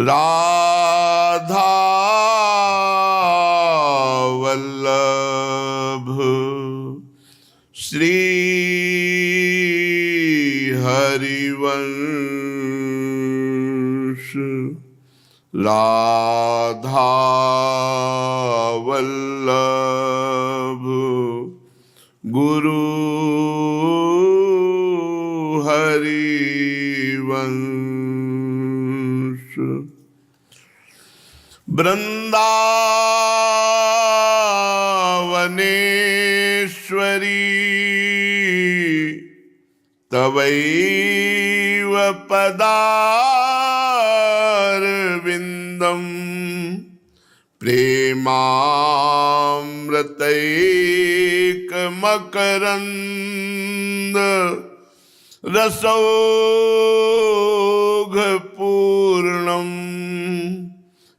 राधा वल्लभ श्री हरिवंश राधा वल्लभ गुरु हरिवंश। वृंदावनेश्वरी तवैव पदारविन्दम् प्रेमामृतैकमकरन्द रसौघपूर्णम्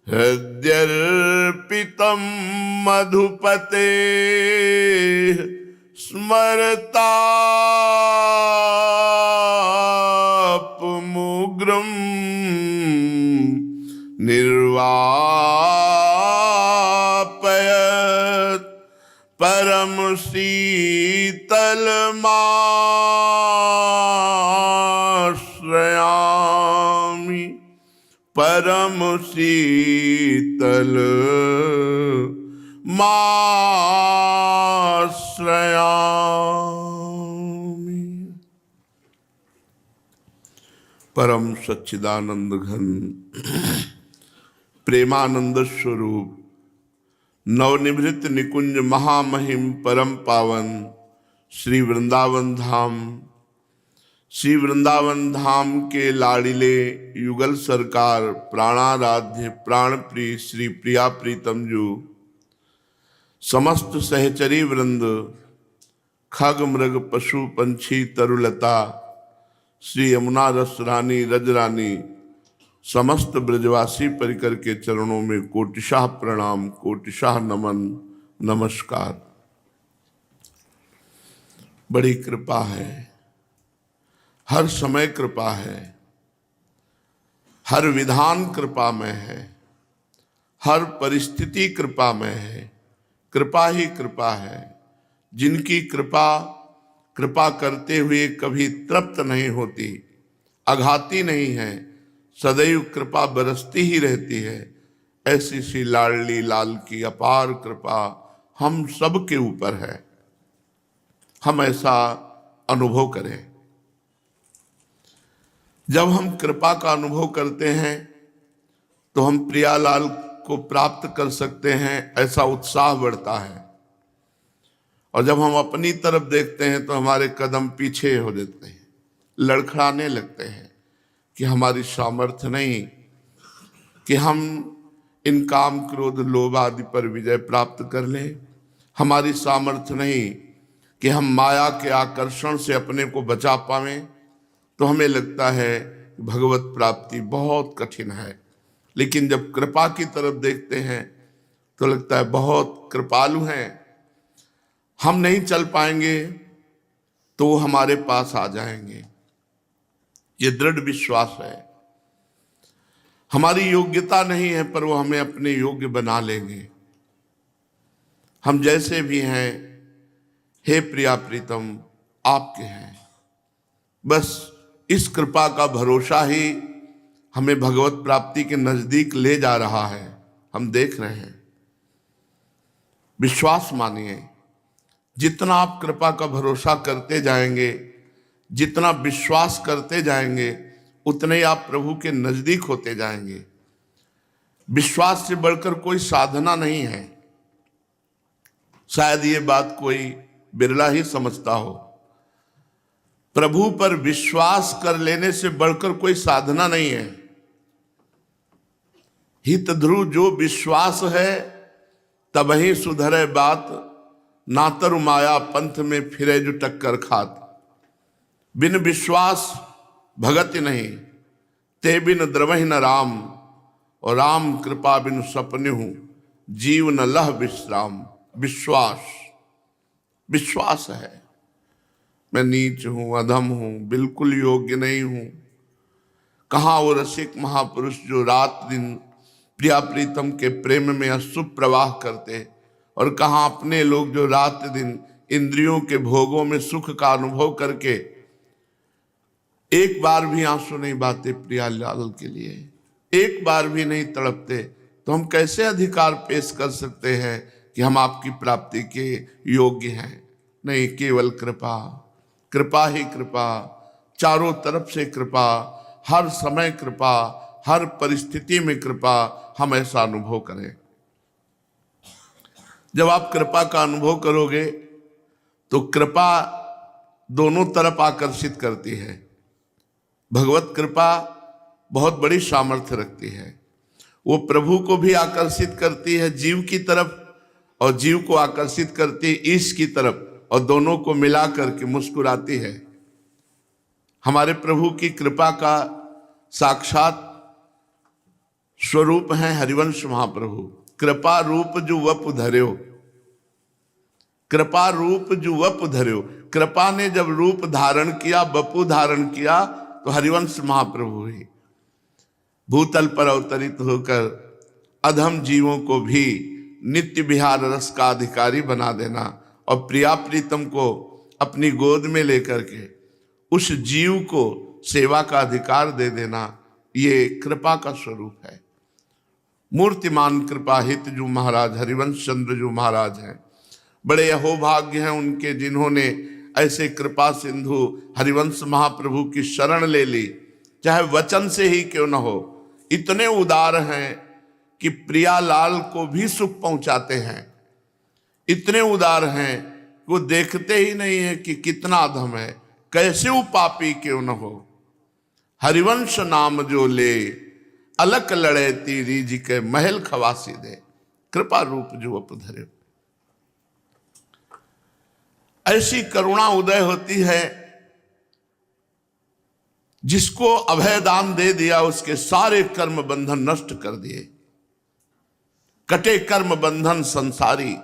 हृद्यर्पितं मधुपते स्मरतापमुग्रं निर्वापयत् परम शीतलमाश्रयामि परम शीतल माश्रयामि। परम सच्चिदानंद घन प्रेमानंद स्वरूप नवनिभृत निकुंज महामहिम परम पावन श्री वृंदावन धाम, श्री वृंदावन धाम के लाडिले युगल सरकार प्राणाराध्य प्राणप्रिय श्री प्रिया प्रीतम जू, समस्त सहचरी वृंद, खग मृग पशु पंछी तरुलता, श्री यमुना रस रानी रजरानी, समस्त ब्रजवासी परिकर के चरणों में कोटिशाह प्रणाम, कोटिशाह नमन, नमस्कार। बड़ी कृपा है, हर समय कृपा है, हर विधान कृपा में है, हर परिस्थिति कृपा में है। कृपा ही कृपा है। जिनकी कृपा कृपा करते हुए कभी तृप्त नहीं होती, अघाती नहीं है, सदैव कृपा बरसती ही रहती है, ऐसी सी लाडली लाल की अपार कृपा हम सब के ऊपर है। हम ऐसा अनुभव करें। जब हम कृपा का अनुभव करते हैं तो हम प्रियालाल को प्राप्त कर सकते हैं, ऐसा उत्साह बढ़ता है। और जब हम अपनी तरफ देखते हैं तो हमारे कदम पीछे हो जाते हैं, लड़खड़ाने लगते हैं कि हमारी सामर्थ्य नहीं कि हम इन काम क्रोध लोभ आदि पर विजय प्राप्त कर लें। हमारी सामर्थ्य नहीं कि हम माया के आकर्षण से अपने को बचा पावें। तो हमें लगता है भगवत प्राप्ति बहुत कठिन है। लेकिन जब कृपा की तरफ देखते हैं तो लगता है बहुत कृपालु हैं, हम नहीं चल पाएंगे तो वो हमारे पास आ जाएंगे। ये दृढ़ विश्वास है। हमारी योग्यता नहीं है पर वो हमें अपने योग्य बना लेंगे। हम जैसे भी हैं, हे प्रिया प्रीतम, आपके हैं। बस इस कृपा का भरोसा ही हमें भगवत प्राप्ति के नजदीक ले जा रहा है। हम देख रहे हैं। विश्वास मानिए, जितना आप कृपा का भरोसा करते जाएंगे, जितना विश्वास करते जाएंगे, उतने ही आप प्रभु के नजदीक होते जाएंगे। विश्वास से बढ़कर कोई साधना नहीं है। शायद ये बात कोई बिरला ही समझता हो। प्रभु पर विश्वास कर लेने से बढ़कर कोई साधना नहीं है। हित ध्रुव जो विश्वास है तब ही सुधरे बात, ना तरु माया पंथ में फिरे जो टक्कर खात। बिन विश्वास भगति नहीं, ते बिन द्रवहि न राम, और राम कृपा बिन सपन्हु, जीव न लह विश्राम। विश्वास, विश्वास है। मैं नीच हूं, अधम हूं, बिल्कुल योग्य नहीं हूं, कहाँ वो रसिक महापुरुष जो रात दिन प्रिया प्रीतम के प्रेम में अशुभ प्रवाह करते, और कहाँ अपने लोग जो रात दिन इंद्रियों के भोगों में सुख का अनुभव करके एक बार भी आंसू नहीं बहाते प्रियालाल के लिए, एक बार भी नहीं तड़पते, तो हम कैसे अधिकार पेश कर सकते हैं कि हम आपकी प्राप्ति के योग्य हैं? नहीं, केवल कृपा, कृपा ही कृपा, चारों तरफ से कृपा, हर समय कृपा, हर परिस्थिति में कृपा, हम ऐसा अनुभव करें। जब आप कृपा का अनुभव करोगे तो कृपा दोनों तरफ आकर्षित करती है। भगवत कृपा बहुत बड़ी सामर्थ्य रखती है, वो प्रभु को भी आकर्षित करती है जीव की तरफ, और जीव को आकर्षित करती है ईश की तरफ, और दोनों को मिला करके मुस्कुराती है। हमारे प्रभु की कृपा का साक्षात स्वरूप है हरिवंश महाप्रभु। कृपा रूप जो वप धर्यो, कृपा रूप जो वप धर्यो। कृपा ने जब रूप धारण किया, बपु धारण किया, तो हरिवंश महाप्रभु ही भूतल पर अवतरित होकर अधम जीवों को भी नित्य विहार रस का अधिकारी बना देना, और प्रिया प्रीतम को अपनी गोद में लेकर के उस जीव को सेवा का अधिकार दे देना, ये कृपा का स्वरूप है। मूर्तिमान कृपा हित जो महाराज हरिवंश चंद्र जो महाराज हैं, बड़े अहोभाग्य हैं उनके जिन्होंने ऐसे कृपा सिंधु हरिवंश महाप्रभु की शरण ले ली, चाहे वचन से ही क्यों न हो। इतने उदार हैं कि प्रियालाल को भी सुख पहुंचाते हैं, इतने उदार हैं वो देखते ही नहीं है कि कितना अधम है, कैसे वो पापी क्यों न हो। हरिवंश नाम जो ले अलक लड़े तीरी जी के महल खवासी दे, कृपा रूप जो अपधरे। ऐसी करुणा उदय होती है, जिसको अभय दान दे दिया उसके सारे कर्म बंधन नष्ट कर दिए। कटे कर्म बंधन संसारी,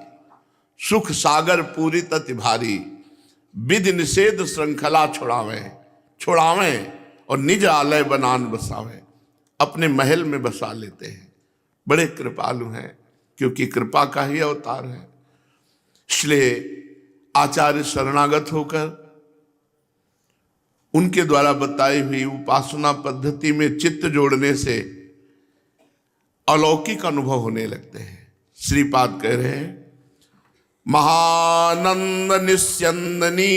सुख सागर पूरी तति भारी। विधि निषेध श्रृंखला छुड़ावे और निज आलय बनान बसावे, अपने महल में बसा लेते हैं। बड़े कृपालु हैं, क्योंकि कृपा का ही अवतार है। इसलिए आचार्य शरणागत होकर उनके द्वारा बताई हुई उपासना पद्धति में चित्त जोड़ने से अलौकिक अनुभव होने लगते हैं। श्रीपाद कह रहे हैं, महानंद निस्यंदनी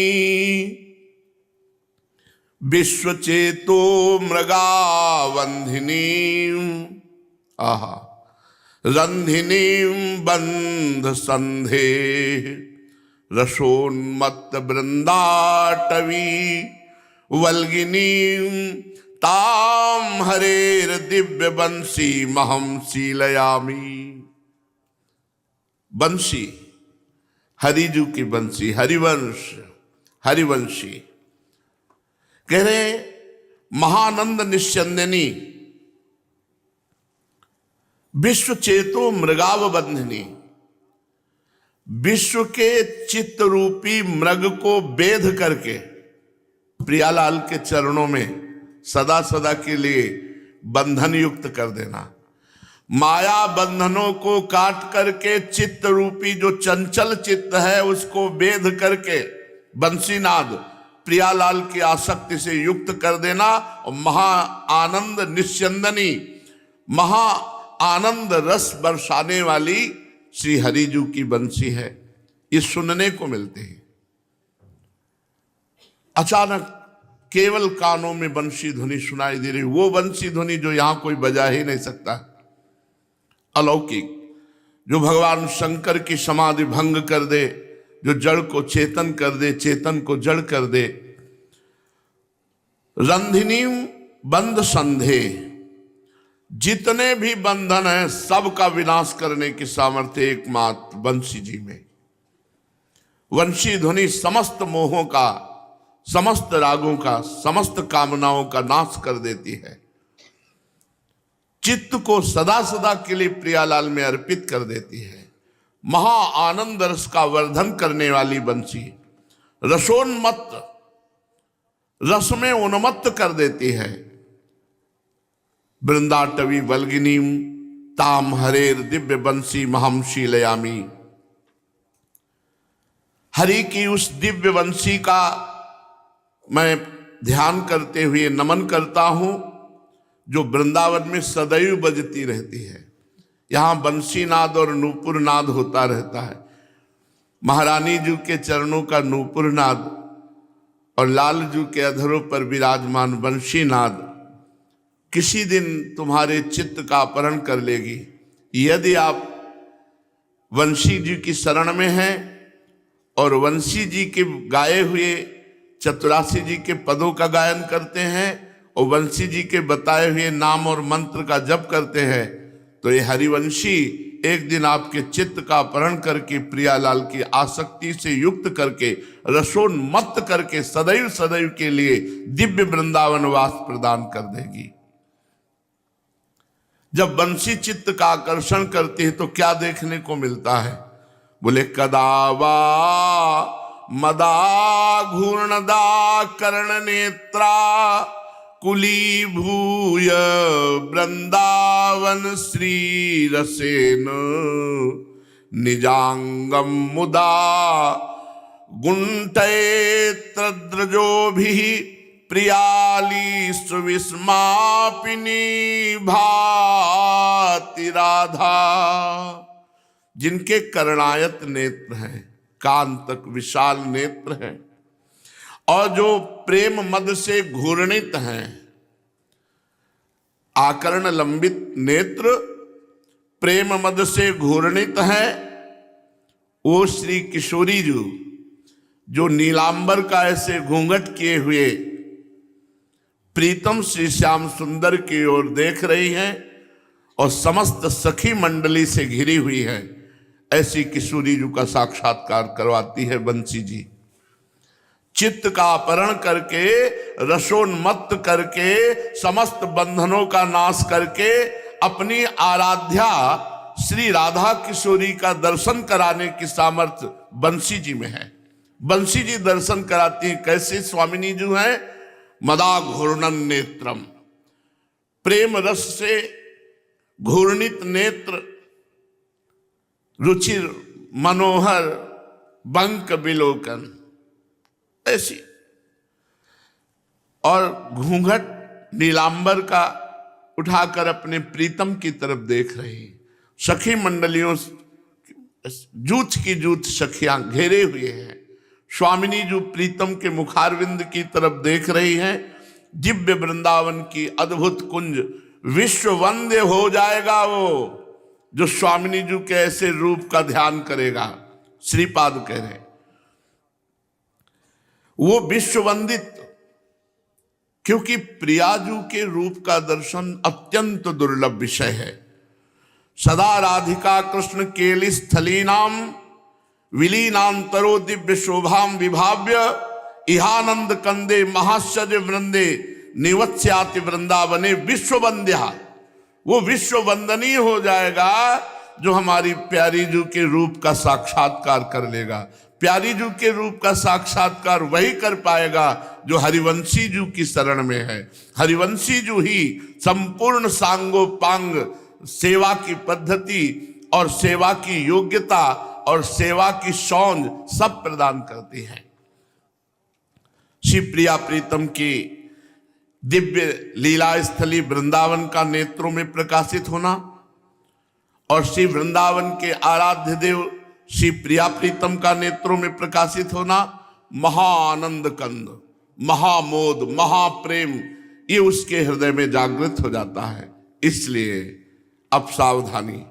विश्वचेतो मृगावंधिनी, आहा रंधिनी बंध संधे रसोन्मत्त वृंदाटवी वल्गिनी ताम हरेर दिव्य बंसी महम शीलयामी। बंसी हरिजू की बंसी, हरिवंश हरिवंशी। कह रहे महानंद निस्यंदिनी विश्व चेतो मृगाव बंधिनी, विश्व के चित्त रूपी मृग को बेध करके प्रियालाल के चरणों में सदा सदा के लिए बंधन युक्त कर देना। माया बंधनों को काट करके चित्त रूपी जो चंचल चित्त है उसको बेध करके बंसीनाद प्रियालाल की आसक्ति से युक्त कर देना। और महा आनंद निस्यंदनी, महा आनंद रस बरसाने वाली श्री हरिजू की बंसी है, ये सुनने को मिलते हैं। अचानक केवल कानों में बंसी ध्वनि सुनाई दे रही, वो बंसी ध्वनि जो यहां कोई बजा ही नहीं सकता, अलौकिक, जो भगवान शंकर की समाधि भंग कर दे, जो जड़ को चेतन कर दे, चेतन को जड़ कर दे। रंधिनी बंध संधे, जितने भी बंधन हैं सबका विनाश करने की सामर्थ्य एकमात्र बंसी जी में। वंशी ध्वनि समस्त मोहों का, समस्त रागों का, समस्त कामनाओं का नाश कर देती है। चित्त को सदा सदा के लिए प्रियालाल में अर्पित कर देती है। महा आनंद रस का वर्धन करने वाली बंसी रसोन्मत्त, रस में उन्मत्त कर देती है। वृंदाटवी वल्गिनीम ताम हरेर दिव्य बंसी महम शीलयामी। हरि की उस दिव्य बंसी का मैं ध्यान करते हुए नमन करता हूं जो वृंदावन में सदैव बजती रहती है। यहां बंसी नाद और नूपुर नाद होता रहता है। महारानी जी के चरणों का नूपुर नाद और लाल जी के अधरों पर विराजमान बंसी नाद किसी दिन तुम्हारे चित्त का अपहरण कर लेगी। यदि आप वंशी जी की शरण में हैं और वंशी जी के गाए हुए चतुरासी जी के पदों का गायन करते हैं और वंशी जी के बताए हुए नाम और मंत्र का जप करते हैं, तो ये हरिवंशी एक दिन आपके चित्त का अपहरण करके प्रियालाल की आसक्ति से युक्त करके रसोन्मत्त करके सदैव सदैव के लिए दिव्य वृंदावन वास प्रदान कर देगी। जब बंसी चित्त का आकर्षण करती है तो क्या देखने को मिलता है? बोले कदावा मदा घूर्णदा कर्ण नेत्रा कुली भूय वृंदावन श्री रसेन निजांगम मुदा गुंठेत्रद्रजो भी प्रियाली सुविस्मापिनी भाति राधा। जिनके कर्णायत नेत्र हैं, कांतक विशाल नेत्र हैं और जो प्रेम मद से घूर्णित हैं, आकर्ण लंबित नेत्र प्रेम मद से घूर्णित हैं, वो श्री किशोरी जी जो नीलांबर का ऐसे घूंघट किए हुए प्रीतम श्री श्याम सुंदर की ओर देख रही हैं और समस्त सखी मंडली से घिरी हुई है, ऐसी किशोरी जी का साक्षात्कार करवाती है बंसी जी। चित्त का अपहरण करके रसोन्मत्त करके समस्त बंधनों का नाश करके अपनी आराध्या श्री राधा किशोरी का दर्शन कराने की सामर्थ्य बंसी जी में है। बंसी जी दर्शन कराती हैं। कैसे स्वामिनी जी हैं? मदा घूर्णन नेत्रम, प्रेम रस से घूर्णित नेत्र, रुचिर मनोहर बंक विलोकन, ऐसी और घूंघट नीलांबर का उठाकर अपने प्रीतम की तरफ देख रही। सखी मंडलियों जूथ की जूथ सखियां घेरे हुए हैं। स्वामिनी जो प्रीतम के मुखारविंद की तरफ देख रही हैं। दिव्य वृंदावन की अद्भुत कुंज विश्व वंद्य हो जाएगा वो जो स्वामिनी जी के ऐसे रूप का ध्यान करेगा। श्रीपाद कह रहे वो विश्व वंदित, क्योंकि प्रियाजू के रूप का दर्शन अत्यंत दुर्लभ विषय है। सदा राधिका कृष्ण केलि स्थलीनाम विलीनांतरो दिव्य शोभाम विभाव्य इहानंद कंदे महाश्चर्य वृंदे निवत्स्याति वृंदावने विश्ववंद्या। वो विश्व वंदनीय हो जाएगा जो हमारी प्यारी जू के रूप का साक्षात्कार कर लेगा। प्यारी जू के रूप का साक्षात्कार वही कर पाएगा जो हरिवंशी जू की शरण में है। हरिवंशी जू ही संपूर्ण सांगोपांग सेवा की पद्धति और सेवा की योग्यता और सेवा की सौंध सब प्रदान करती है। श्री प्रिया प्रीतम की दिव्य लीला स्थली वृंदावन का नेत्रों में प्रकाशित होना और श्री वृंदावन के आराध्य देव श्री प्रिया प्रीतम का नेत्रों में प्रकाशित होना महाआनंद कंद, महामोद, महाप्रेम, ये उसके हृदय में जागृत हो जाता है। इसलिए अब सावधानी।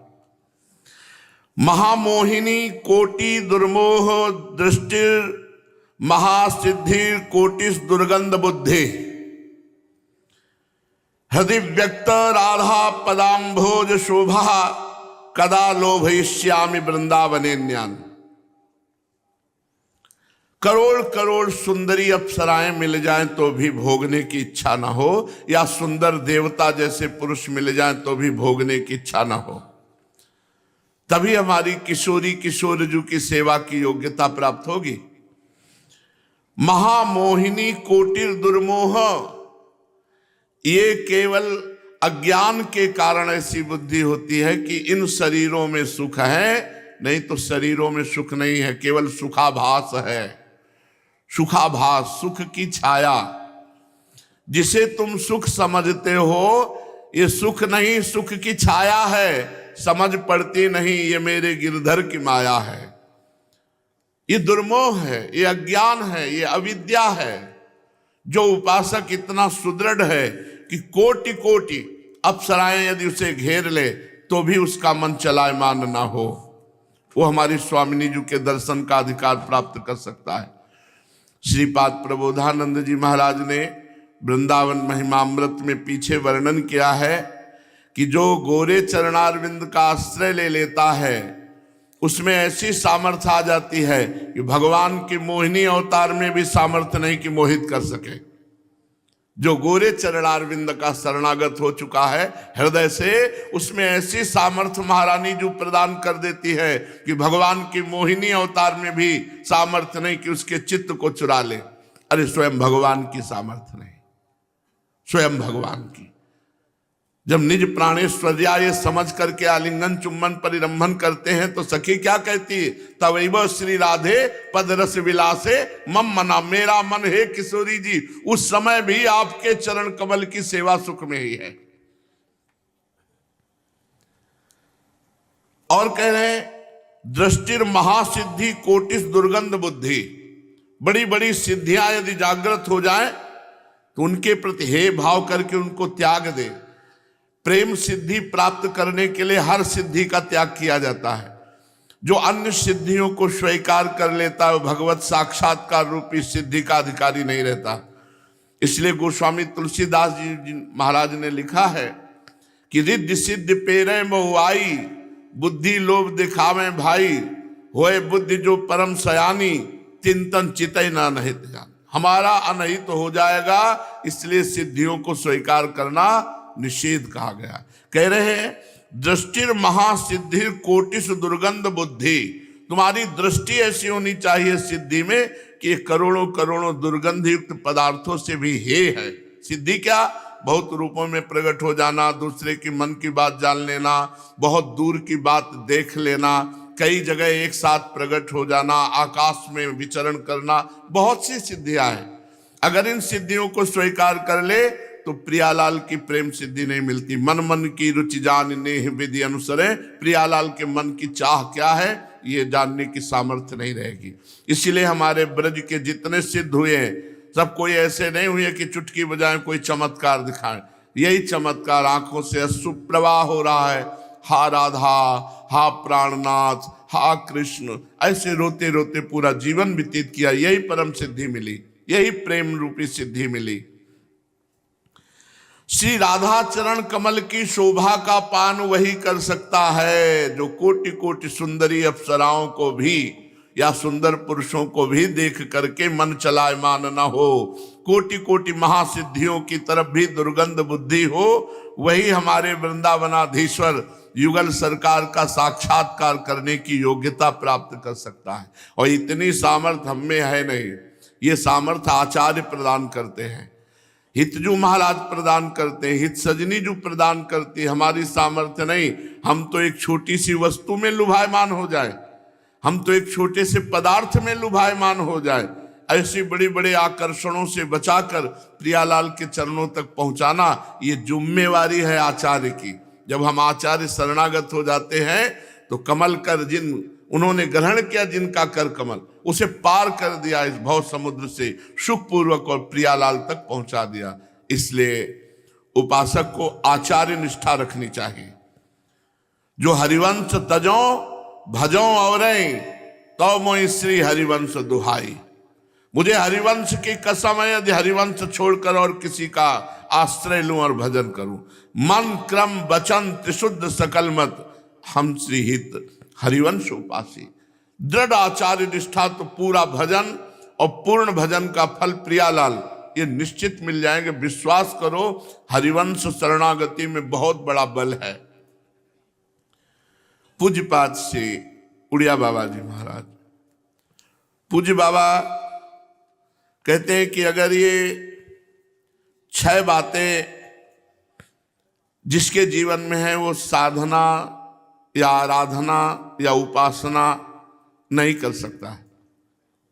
महामोहिनी कोटि दुर्मोह दृष्टिर महासिद्धिर कोटिस दुर्गंध बुद्धि हृदय व्यक्त राधा पदाम्भोज शोभा कदा लोभयिष्यामि वृंदावने न्यान। करोड़ करोड़ सुंदरी अप्सराएं मिल जाएं तो भी भोगने की इच्छा ना हो, या सुंदर देवता जैसे पुरुष मिल जाएं तो भी भोगने की इच्छा ना हो, तभी हमारी किशोरी किशोर जू की सेवा की योग्यता प्राप्त होगी। महामोहिनी कोटिर दुर्मोह, ये केवल अज्ञान के कारण ऐसी बुद्धि होती है कि इन शरीरों में सुख है, नहीं तो शरीरों में सुख नहीं है, केवल सुखाभास है। सुखाभास, सुख की छाया। जिसे तुम सुख समझते हो ये सुख नहीं, सुख की छाया है। समझ पड़ती नहीं ये मेरे गिरधर की माया है। ये दुर्मोह है, ये अज्ञान है, ये अविद्या है। जो उपासक इतना सुदृढ़ है कि कोटि कोटि अप्सराएं यदि उसे घेर ले तो भी उसका मन चलायमान ना हो, वो हमारी स्वामिनी जी के दर्शन का अधिकार प्राप्त कर सकता है। श्रीपाद प्रबोधानंद जी महाराज ने वृंदावन महिमामृत में पीछे वर्णन किया है कि जो गोरे चरणारविंद का आश्रय ले लेता है उसमें ऐसी सामर्थ्य आ जाती है कि भगवान की मोहिनी अवतार में भी सामर्थ्य नहीं कि मोहित कर सके। जो गोरे चरणारविंद का शरणागत हो चुका है हृदय से, उसमें ऐसी सामर्थ्य महारानी जो प्रदान कर देती है कि भगवान की मोहिनी अवतार में भी सामर्थ्य नहीं कि उसके चित्त को चुरा ले। अरे स्वयं भगवान की सामर्थ्य नहीं, स्वयं भगवान की। जब निज प्राणेश्वर्या ये समझ करके आलिंगन चुम्बन परिरंभन करते हैं तो सखी क्या कहती है? तवैव श्री राधे पद रस विलासे मम मना, मेरा मन है किशोरी जी उस समय भी आपके चरण कमल की सेवा सुख में ही है। और कह रहे हैं दृष्टिर महासिद्धि कोटिस दुर्गंध बुद्धि। बड़ी बड़ी सिद्धियां यदि जागृत हो जाए तो उनके प्रति हे भाव करके उनको त्याग दे। प्रेम सिद्धि प्राप्त करने के लिए हर सिद्धि का त्याग किया जाता है। जो अन्य सिद्धियों को स्वीकार कर लेता है भगवत साक्षात्कार रूपी सिद्धि का अधिकारी नहीं रहता। इसलिए गोस्वामी तुलसीदास जी महाराज ने लिखा है कि रिद्धि सिद्धि पेरे बहुआई, बुद्धि लोभ दिखावे भाई, होए बुद्धि जो परम सयानी, चिंतन चितई ना नहित जान। हमारा अनहित हो जाएगा, इसलिए सिद्धियों को स्वीकार करना निषेध कहा गया। कह रहे हैं दृष्टिर महासिद्धि कोटिस दुर्गंध बुद्धि। तुम्हारी दृष्टि ऐसी होनी चाहिए सिद्धि में कि करोड़ों करोड़ों दुर्गंध युक्त पदार्थों से भी हे है। सिद्धि क्या? बहुत रूपों में प्रकट हो जाना, दूसरे की मन की बात जान लेना, बहुत दूर की बात देख लेना, कई जगह एक साथ प्रकट हो जाना, आकाश में विचरण करना, बहुत सी सिद्धियां हैं। अगर इन सिद्धियों को स्वीकार कर ले तो प्रियालाल की प्रेम सिद्धि नहीं मिलती। मन मन की रुचि जान नेह विधि अनुसरे, प्रियालाल के मन की चाह क्या है ये जानने की सामर्थ्य नहीं रहेगी। इसीलिए हमारे ब्रज के जितने सिद्ध हुए हैं सब कोई ऐसे नहीं हुए कि चुटकी बजाएं कोई चमत्कार दिखाएं। यही चमत्कार आंखों से अश्रु प्रवाह हो रहा है। हा राधा, हा प्राणनाथ, हा कृष्ण, ऐसे रोते रोते पूरा जीवन व्यतीत किया। यही परम सिद्धि मिली, यही प्रेम रूपी सिद्धि मिली। श्री राधा चरण कमल की शोभा का पान वही कर सकता है जो कोटि कोटि सुंदरी अप्सराओं को भी या सुंदर पुरुषों को भी देख करके मन चलायमान न हो, कोटि कोटि महासिद्धियों की तरफ भी दुर्गंध बुद्धि हो। वही हमारे वृंदावनाधीश्वर युगल सरकार का साक्षात्कार करने की योग्यता प्राप्त कर सकता है। और इतनी सामर्थ्य हम में है नहीं, ये सामर्थ्य आचार्य प्रदान करते हैं, हितजू महाराज प्रदान करते हैं, हित सजनी जो प्रदान करती है। हमारी सामर्थ्य नहीं। हम तो एक छोटी सी वस्तु में लुभायमान हो जाए, हम तो एक छोटे से पदार्थ में लुभायमान हो जाए। ऐसी बड़ी बड़े आकर्षणों से बचाकर प्रियालाल के चरणों तक पहुंचाना ये जिम्मेवारी है आचार्य की। जब हम आचार्य शरणागत हो जाते हैं तो कमल कर जिन उन्होंने ग्रहण किया, जिनका कर कमल, उसे पार कर दिया इस भव समुद्र से सुखपूर्वक और प्रियालाल तक पहुंचा दिया। इसलिए उपासक को आचार्य निष्ठा रखनी चाहिए। जो हरिवंश तजो भजो और तो मोहि श्री हरिवंश दुहाई। मुझे हरिवंश की कसम है, यदि हरिवंश छोड़कर और किसी का आश्रय लूं और भजन करूं। मन क्रम वचन त्रिशुद्ध सकल मत, हम श्री हित हरिवंश उपासी। दृढ़ आचार्य निष्ठा तो पूरा भजन और पूर्ण भजन का फल प्रियालाल ये निश्चित मिल जाएंगे। विश्वास करो, हरिवंश शरणागति में बहुत बड़ा बल है। पूज्यपाद से उड़िया बाबा जी महाराज, पूज्य बाबा कहते हैं कि अगर ये 6 बातें जिसके जीवन में है वो साधना या आराधना या उपासना नहीं कर सकता है।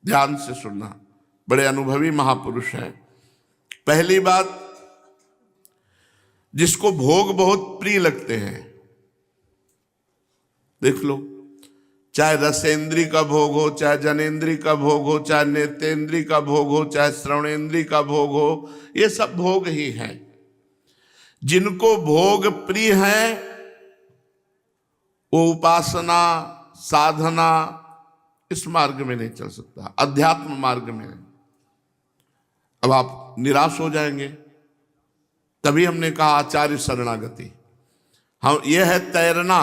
ध्यान से सुनना, बड़े अनुभवी महापुरुष हैं। पहली बात, जिसको भोग बहुत प्रिय लगते हैं, देख लो, चाहे रसेंद्री का भोग हो, चाहे जनेंद्री का भोग हो, चाहे नेत्रेंद्री का भोग हो, चाहे श्रवणेंद्री का भोग हो, ये सब भोग ही हैं। जिनको भोग प्रिय है वो उपासना साधना इस मार्ग में नहीं चल सकता, अध्यात्म मार्ग में। अब आप निराश हो जाएंगे। तभी हमने कहा आचार्य शरणागति। हम ये है तैरना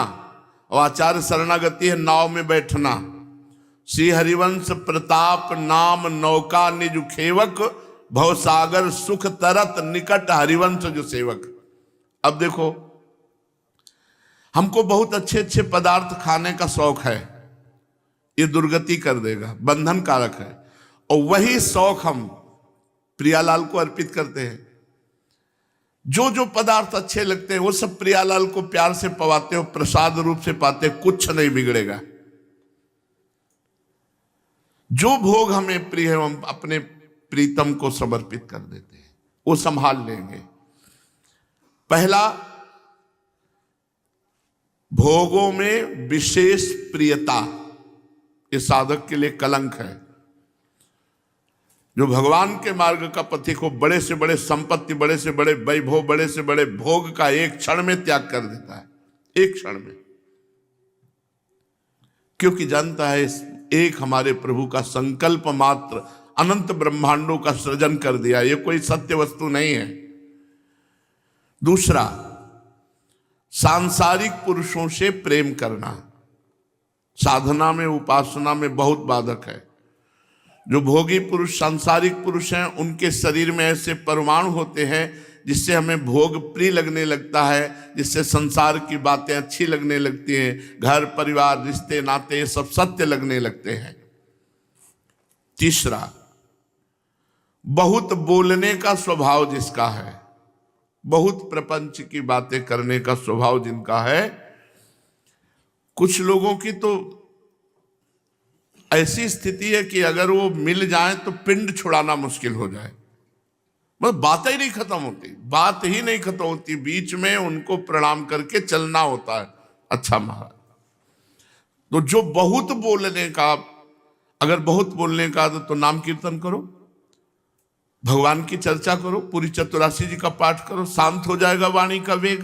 और आचार्य शरणागति है नाव में बैठना। श्री हरिवंश प्रताप नाम नौका निज खेवक, भवसागर सुख तरत निकट हरिवंश जो सेवक। अब देखो, हमको बहुत अच्छे अच्छे पदार्थ खाने का शौक है, ये दुर्गति कर देगा, बंधन कारक है। और वही शौक हम प्रियालाल को अर्पित करते हैं। जो जो पदार्थ अच्छे लगते हैं वो सब प्रियालाल को प्यार से पवाते हो, प्रसाद रूप से पाते, कुछ नहीं बिगड़ेगा। जो भोग हमें प्रिय है हम अपने प्रीतम को समर्पित कर देते हैं, वो संभाल लेंगे। पहला, भोगों में विशेष प्रियता, ये साधक के लिए कलंक है। जो भगवान के मार्ग का पथिक हो, बड़े से बड़े संपत्ति, बड़े से बड़े वैभव, बड़े से बड़े भोग का एक क्षण में त्याग कर देता है, एक क्षण में, क्योंकि जानता है एक हमारे प्रभु का संकल्प मात्र अनंत ब्रह्मांडों का सृजन कर दिया, ये कोई सत्य वस्तु नहीं है। दूसरा, सांसारिक पुरुषों से प्रेम करना साधना में उपासना में बहुत बाधक है। जो भोगी पुरुष सांसारिक पुरुष हैं, उनके शरीर में ऐसे परमाणु होते हैं जिससे हमें भोग प्रिय लगने लगता है, जिससे संसार की बातें अच्छी लगने लगती हैं, घर परिवार रिश्ते नाते ये सब सत्य लगने लगते हैं। तीसरा, बहुत बोलने का स्वभाव जिसका है, बहुत प्रपंच की बातें करने का स्वभाव जिनका है। कुछ लोगों की तो ऐसी स्थिति है कि अगर वो मिल जाए तो पिंड छुड़ाना मुश्किल हो जाए, मतलब बातें ही नहीं खत्म होती, बात ही नहीं खत्म होती, बीच में उनको प्रणाम करके चलना होता है। अच्छा महाराज, तो जो बहुत बोलने का, अगर बहुत बोलने का तो नाम कीर्तन करो, भगवान की चर्चा करो, पूरी चतुरासी जी का पाठ करो, शांत हो जाएगा वाणी का वेग।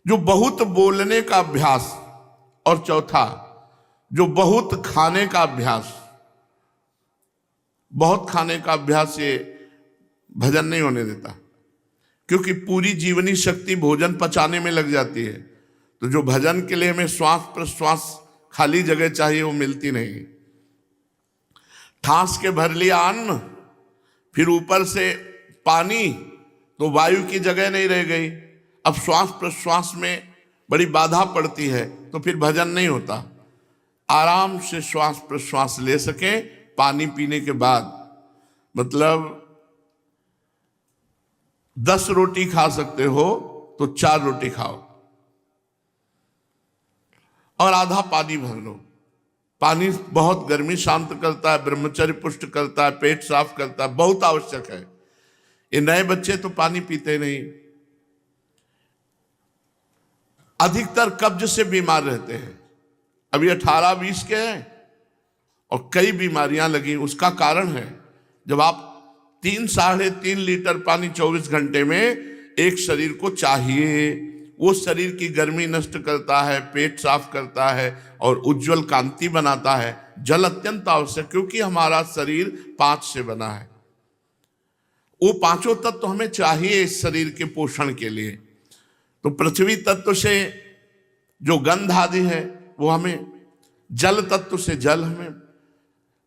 जो बहुत बोलने का अभ्यास, और चौथा, जो बहुत खाने का अभ्यास, बहुत खाने का अभ्यास ये भजन नहीं होने देता, क्योंकि पूरी जीवनी शक्ति भोजन पचाने में लग जाती है। तो जो भजन के लिए हमें श्वास प्रश्वास खाली जगह चाहिए वो मिलती नहीं। ठास के भर लिया अन्न, फिर ऊपर से पानी, तो वायु की जगह नहीं रह गई। अब श्वास प्रश्वास में बड़ी बाधा पड़ती है, तो फिर भजन नहीं होता। आराम से श्वास प्रश्वास ले सके पानी पीने के बाद, मतलब 10 रोटी खा सकते हो तो 4 रोटी खाओ और आधा पानी भर लो। पानी बहुत गर्मी शांत करता है, ब्रह्मचर्य पुष्ट करता है, पेट साफ करता है, बहुत आवश्यक है। ये नए बच्चे तो पानी पीते नहीं, अधिकतर कब्ज से बीमार रहते हैं। अभी 18-20 के हैं और कई बीमारियां लगी। उसका कारण है, जब आप 3-3.5 लीटर पानी 24 घंटे में एक शरीर को चाहिए, वो शरीर की गर्मी नष्ट करता है, पेट साफ करता है और उज्जवल कांति बनाता है। जल अत्यंत आवश्यक, क्योंकि हमारा शरीर 5 से बना है। वो 5 तत्व हमें चाहिए इस शरीर के पोषण के लिए। तो पृथ्वी तत्व से जो गंध आदि है वो हमें, जल तत्व से जल हमें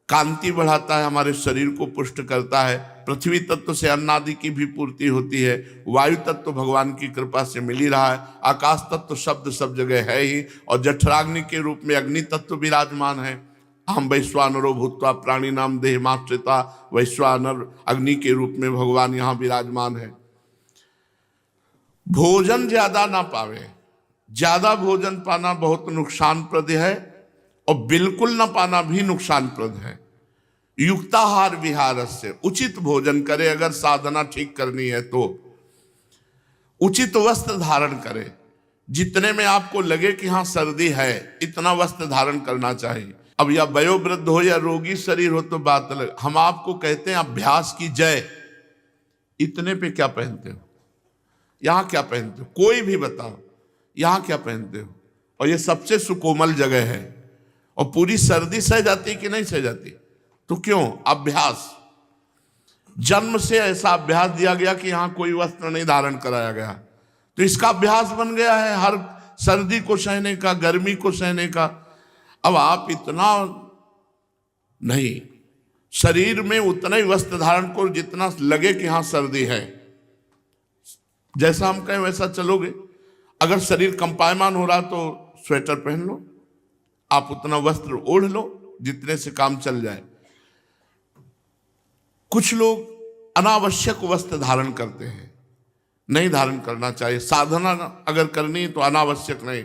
कांति बढ़ाता है, हमारे शरीर को पुष्ट करता है। पृथ्वी तत्व से अन्न आदि की भी पूर्ति होती है। वायु तत्व भगवान की कृपा से मिल ही रहा है। आकाश तत्व शब्द सब जगह है ही, और जठराग्नि के रूप में अग्नि तत्व विराजमान है। हम वैश्वानरो भूत्वा प्राणी नाम देह माश्रिता, वैश्वानर अग्नि के रूप में भगवान यहाँ विराजमान है। भोजन ज्यादा ना पावे। ज्यादा भोजन पाना बहुत नुकसानप्रद है और बिल्कुल ना पाना भी नुकसानप्रद है। युक्ताहार विहार से, उचित भोजन करे, अगर साधना ठीक करनी है तो उचित वस्त्र धारण करे। जितने में आपको लगे कि हाँ सर्दी है, इतना वस्त्र धारण करना चाहिए। अब या वयोवृद्ध हो या रोगी शरीर हो तो बात अलग। हम आपको कहते हैं अभ्यास की जय, इतने पे क्या पहनते हो, यहां क्या पहनते हो, कोई भी बताओ यहां क्या पहनते हो। और ये सबसे सुकोमल जगह है और पूरी सर्दी सह जाती कि नहीं सह जाती? तो क्यों? अभ्यास। जन्म से ऐसा अभ्यास दिया गया कि यहां कोई वस्त्र नहीं धारण कराया गया, तो इसका अभ्यास बन गया है हर सर्दी को सहने का, गर्मी को सहने का। अब आप इतना नहीं, शरीर में उतना ही वस्त्र धारण करो जितना लगे कि हाँ सर्दी है। जैसा हम कहें वैसा चलोगे। अगर शरीर कंपायमान हो रहा तो स्वेटर पहन लो, आप उतना वस्त्र ओढ़ लो जितने से काम चल जाए। कुछ लोग अनावश्यक वस्त्र धारण करते हैं, नहीं धारण करना चाहिए। साधना अगर करनी तो अनावश्यक नहीं।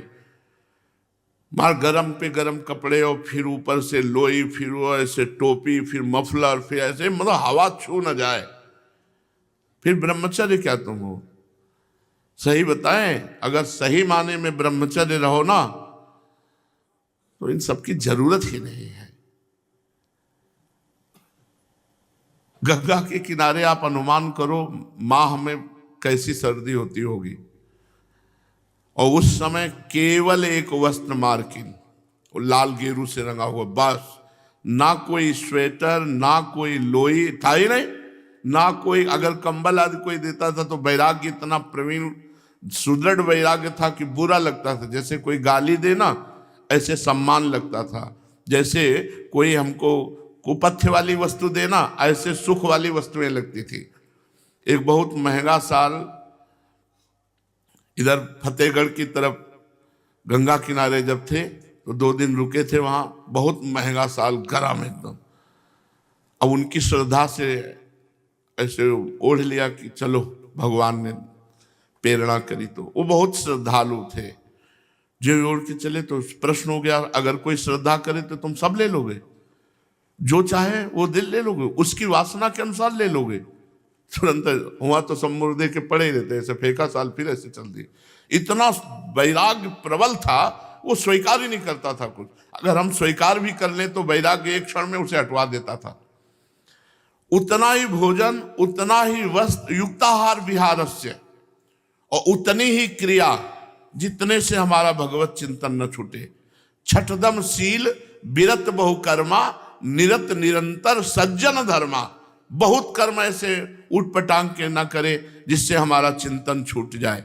मार गरम पे गरम कपड़े और फिर ऊपर से लोई, फिर वो ऐसे टोपी, फिर मफलर, फिर ऐसे, मतलब हवा छू न जाए। फिर ब्रह्मचर्य क्या तुम हो? सही बताएं, अगर सही माने में ब्रह्मचर्य रहो ना तो इन सब की जरूरत ही नहीं है। गंगा के किनारे आप अनुमान करो माह में कैसी सर्दी होती होगी, और उस समय केवल एक वस्त्र मार्किन, लाल गेरू से रंगा हुआ, बस। ना कोई स्वेटर, ना कोई लोई, था ही नहीं, ना कोई, अगर कंबल आदि कोई देता था तो वैराग्य इतना प्रवीण सुदृढ़ वैराग्य था कि बुरा लगता था। जैसे कोई गाली देना ऐसे सम्मान लगता था, जैसे कोई हमको कुपथ्य वाली वस्तु देना ऐसे सुख वाली वस्तुएं लगती थी। एक बहुत महंगा साल इधर फतेहगढ़ की तरफ गंगा किनारे जब थे तो 2 दिन रुके थे वहां। बहुत महंगा साल, गरम एकदम। अब उनकी श्रद्धा से ऐसे ओढ़ लिया कि चलो, भगवान ने प्रेरणा करी। तो वो बहुत श्रद्धालु थे, जो ओढ़ के चले। तो प्रश्न हो गया, अगर कोई श्रद्धा करे तो तुम सब ले लोगे, जो चाहे वो दिल ले लोगे, उसकी वासना के अनुसार ले लोगे? तुरंत हुआ तो सब मुर्दे के पड़े रहते, ऐसे फेंका साल, फिर ऐसे चल दिए। इतना वैराग्य प्रबल था, वो स्वीकार ही नहीं करता था कुछ। अगर हम स्वीकार भी कर लें तो वैराग्य एक क्षण में उसे हटवा देता था। उतना ही भोजन, उतना ही वस्त्र, युक्ताहार विहारस्य, और उतनी ही क्रिया जितने से हमारा भगवत चिंतन न छूटे। छठदम शील, विरत बहुकर्मा, निरत निरंतर सज्जन धर्मा। बहुत कर्म ऐसे उठ पटांग के ना करे जिससे हमारा चिंतन छूट जाए।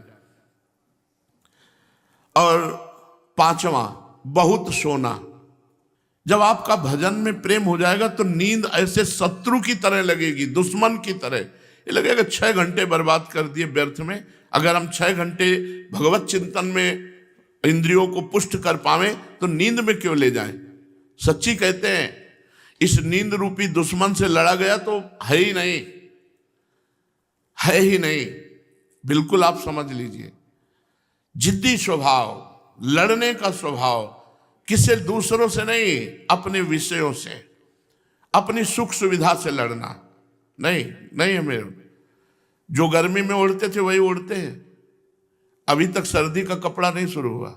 और 5वां, बहुत सोना। जब आपका भजन में प्रेम हो जाएगा तो नींद ऐसे शत्रु की तरह लगेगी, दुश्मन की तरह। ये लगेगा 6 घंटे बर्बाद कर दिए व्यर्थ में। अगर हम 6 घंटे भगवत चिंतन में इंद्रियों को पुष्ट कर पावे तो नींद में क्यों ले जाएं? सच्ची कहते हैं, इस नींद रूपी दुश्मन से लड़ा गया तो है ही नहीं, है ही नहीं। बिल्कुल आप समझ लीजिए। जिद्दी स्वभाव, लड़ने का स्वभाव, किसी दूसरों से नहीं, अपने विषयों से, अपनी सुख सुविधा से लड़ना नहीं, नहीं है मेरे। जो गर्मी में ओढ़ते थे वही ओढ़ते हैं। अभी तक सर्दी का कपड़ा नहीं शुरू हुआ।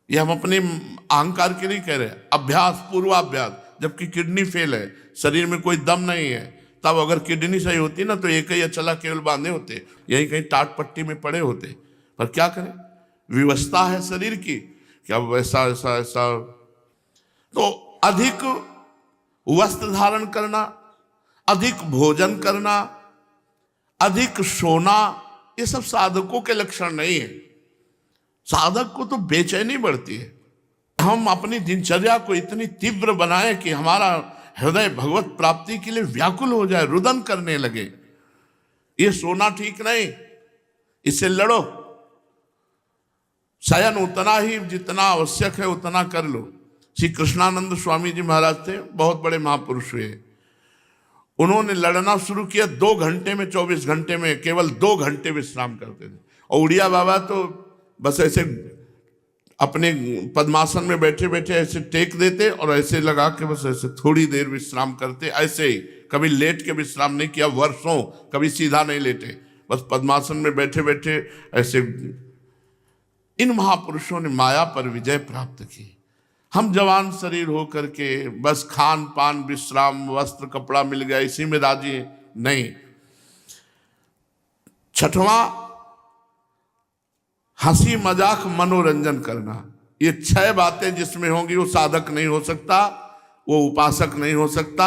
ये हम अपने अहंकार के नहीं कह रहे, अभ्यास, पूर्वाभ्यास। जबकि किडनी फेल है, शरीर में कोई दम नहीं है, तब अगर किडनी सही होती ना तो एक ही अचला केवल बांधे होते, यही कहीं टाट पट्टी में पड़े होते। पर क्या करें, विवस्था है शरीर की, क्या वैसा ऐसा ऐसा। तो अधिक वस्त्र धारण करना, अधिक भोजन करना, अधिक सोना, ये सब साधकों के लक्षण नहीं है। साधक को तो बेचैनी बढ़ती है। हम अपनी दिनचर्या को इतनी तीव्र बनाए कि हमारा हृदय भगवत प्राप्ति के लिए व्याकुल हो जाए, रुदन करने लगे। ये सोना ठीक नहीं, इससे लड़ो। शयन उतना ही जितना आवश्यक है उतना कर लो। श्री कृष्णानंद स्वामी जी महाराज थे, बहुत बड़े महापुरुष हुए। उन्होंने लड़ना शुरू किया 2 घंटे में, 24 घंटे में केवल 2 घंटे विश्राम करते थे। और उड़िया बाबा तो बस ऐसे अपने पद्मासन में बैठे बैठे ऐसे टेक देते और ऐसे लगा के बस ऐसे थोड़ी देर विश्राम करते, ऐसे ही कभी लेट के विश्राम नहीं किया, वर्षों कभी सीधा नहीं लेटे, बस पद्मासन में बैठे बैठे ऐसे। इन महापुरुषों ने माया पर विजय प्राप्त की। हम जवान शरीर हो करके बस खान पान विश्राम वस्त्र कपड़ा मिल गया इसी में राजी नहीं। छठवां, हंसी मजाक मनोरंजन करना। ये 6 बातें जिसमें होंगी वो साधक नहीं हो सकता, वो उपासक नहीं हो सकता।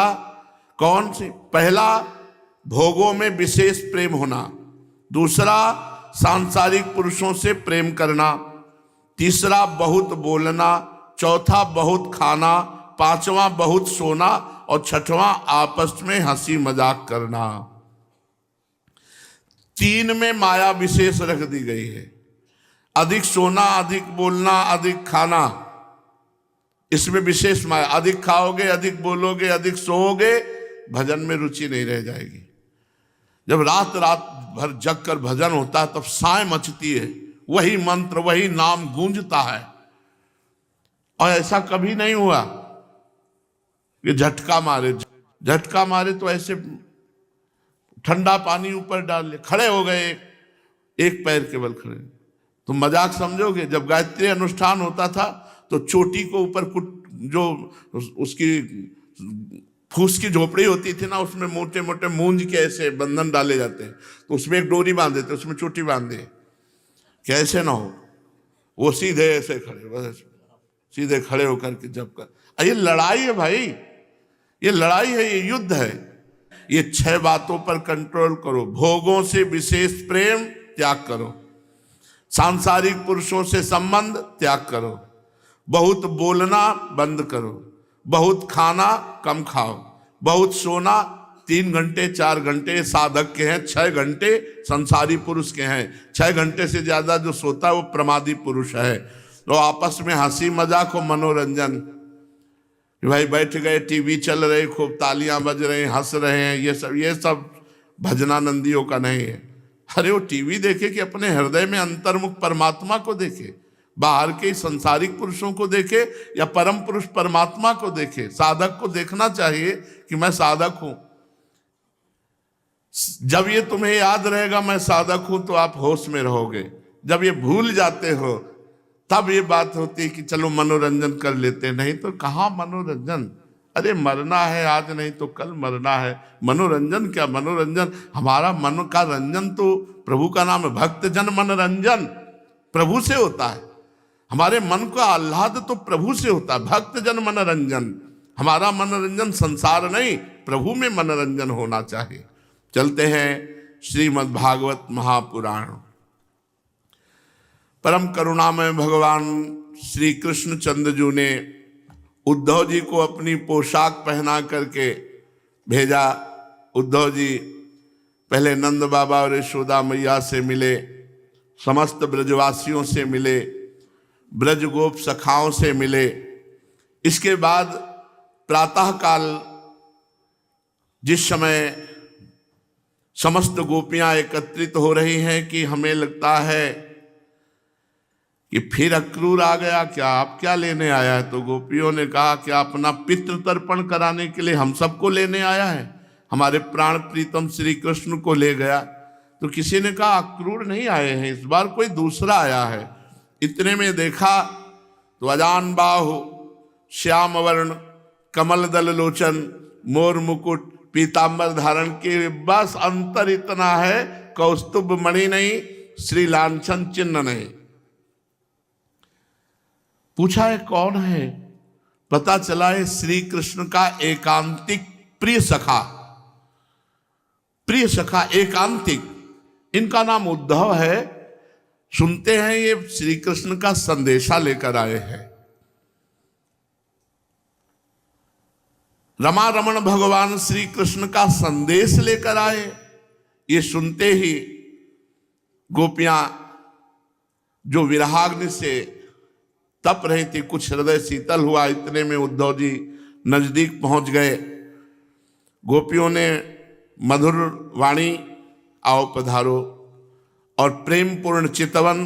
कौन सी? पहला, भोगों में विशेष प्रेम होना। दूसरा, सांसारिक पुरुषों से प्रेम करना। तीसरा, बहुत बोलना। चौथा, बहुत खाना। पांचवा, बहुत सोना। और छठवां, आपस में हंसी मजाक करना। 3 में माया विशेष रख दी गई है। अधिक सोना, अधिक बोलना, अधिक खाना, इसमें विशेष माया। अधिक खाओगे, अधिक बोलोगे, अधिक सोओगे, भजन में रुचि नहीं रह जाएगी। जब रात रात भर जग कर भजन होता है तब साय मचती है, वही मंत्र वही नाम गूंजता है। और ऐसा कभी नहीं हुआ कि झटका मारे तो ऐसे ठंडा पानी ऊपर डाल ले, खड़े हो गए, एक पैर केवल खड़े। तुम मजाक समझोगे? जब गायत्री अनुष्ठान होता था तो चोटी को ऊपर जो उसकी फूस की झोपड़ी होती थी ना, उसमें मोटे मोटे मूंज के ऐसे बंधन डाले जाते हैं, तो उसमें एक डोरी बांध देते, उसमें चोटी बांध दे, कैसे ना हो, वो सीधे ऐसे खड़े, बस सीधे खड़े होकर के जब कर। ये लड़ाई है भाई, ये लड़ाई है, ये युद्ध है। ये 6 बातों पर कंट्रोल करो। भोगों से विशेष प्रेम त्याग करो, सांसारिक पुरुषों से संबंध त्याग करो, बहुत बोलना बंद करो, बहुत खाना कम खाओ, बहुत सोना 3 घंटे 4 घंटे साधक के हैं, 6 घंटे संसारी पुरुष के हैं। 6 घंटे से ज्यादा जो सोता है वो प्रमादी पुरुष है। तो आपस में हंसी मजाक हो, मनोरंजन, भाई बैठ गए, टीवी चल रहे, खूब तालियां बज रहे हैं, हंस रहे हैं, ये सब भजनानंदियों का नहीं है। अरे वो टीवी देखे कि अपने हृदय में अंतर्मुख परमात्मा को देखे, बाहर के संसारिक पुरुषों को देखे या परम पुरुष परमात्मा को देखे। साधक को देखना चाहिए कि मैं साधक हूं। जब ये तुम्हें याद रहेगा मैं साधक हूं तो आप होश में रहोगे। जब ये भूल जाते हो तब ये बात होती है कि चलो मनोरंजन कर लेते, नहीं तो कहाँ मनोरंजन। अरे मरना है आज, नहीं तो कल मरना है। मनोरंजन क्या? मनोरंजन हमारा मन का रंजन तो प्रभु का नाम है, भक्त जन मनोरंजन प्रभु से होता है। हमारे मन का आह्लाद तो प्रभु से होता है, भक्त जन मनोरंजन। हमारा मनोरंजन संसार नहीं, प्रभु में मनोरंजन होना चाहिए। चलते हैं श्रीमद् भागवत महापुराण। परम करुणामय भगवान श्री कृष्ण चंद्र जी ने उद्धव जी को अपनी पोशाक पहना करके भेजा। उद्धव जी पहले नंद बाबा और यशोदा मैया से मिले, समस्त ब्रजवासियों से मिले, ब्रज गोप सखाओं से मिले। इसके बाद प्रातःकाल जिस समय समस्त गोपियां एकत्रित हो रही हैं कि हमें लगता है कि फिर अक्रूर आ गया, क्या आप क्या लेने आया है? तो गोपियों ने कहा कि अपना पितृ तर्पण कराने के लिए हम सबको लेने आया है, हमारे प्राण प्रीतम श्री कृष्ण को ले गया। तो किसी ने कहा अक्रूर नहीं आए हैं, इस बार कोई दूसरा आया है। इतने में देखा तो अजान बाहु श्याम वर्ण कमल दल लोचन मोर मुकुट पीतांबर धारण के, बस अंतर इतना है कौस्तुभ मणि नहीं, श्री लांछन चिन्ह नहीं। पूछा है कौन है? पता चला है श्री कृष्ण का एकांतिक प्रिय सखा, प्रिय सखा एकांतिक, इनका नाम उद्धव है। सुनते हैं ये श्री कृष्ण का संदेशा लेकर आए हैं। रमा रमण भगवान श्री कृष्ण का संदेश लेकर आए। ये सुनते ही गोपियां जो विरहाग्नि से तप रही थी, कुछ हृदय शीतल हुआ। इतने में उद्धव जी नजदीक पहुंच गए। गोपियों ने मधुर वाणी आओ पधारो, और प्रेम पूर्ण चितवन,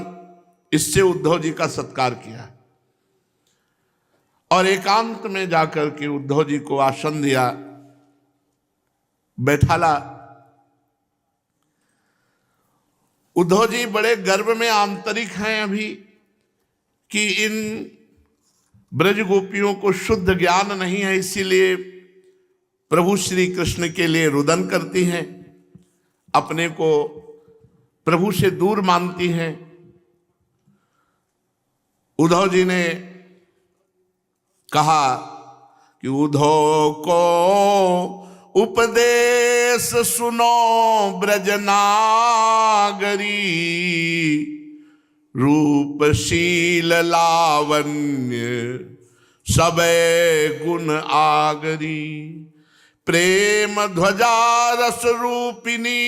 इससे उद्धव जी का सत्कार किया और एकांत में जाकर के उद्धव जी को आसन दिया, बैठाला। उद्धव जी बड़े गर्व में आंतरिक हैं अभी कि इन ब्रज गोपियों को शुद्ध ज्ञान नहीं है, इसीलिए प्रभु श्री कृष्ण के लिए रुदन करती हैं, अपने को प्रभु से दूर मानती हैं। उद्धव जी ने कहा कि उद्धव को उपदेश सुनो ब्रजनागरी, रूपशील लावण्य सबे गुण आगरी, प्रेम ध्वजा रस रूपिणी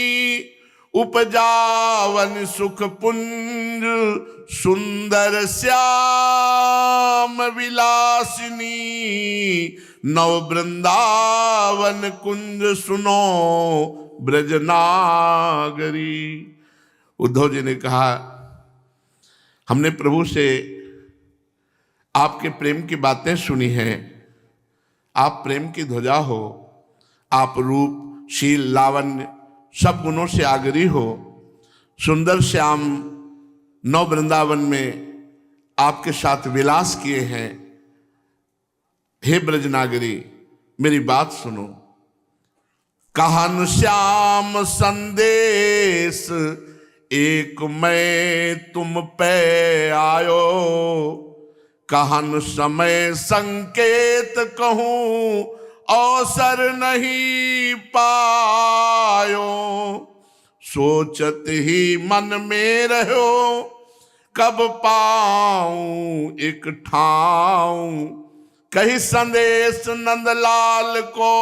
उपजावन सुख पुंज, सुंदर श्याम विलासिनी नव वृंदावन कुंज सुनो ब्रजनागरी। उद्धव जी ने कहा, हमने प्रभु से आपके प्रेम की बातें सुनी हैं, आप प्रेम की ध्वजा हो, आप रूप शील लावण्य सब गुणों से आगरी हो, सुंदर श्याम नव वृंदावन में आपके साथ विलास किए हैं। हे ब्रजनागरी, मेरी बात सुनो। कहन श्याम संदेश एक मैं तुम पे आयो, कहन समय संकेत कहूं अवसर नहीं पायो, सोचत ही मन में रहो कब पाऊं एक ठाऊं, कही संदेश नंदलाल को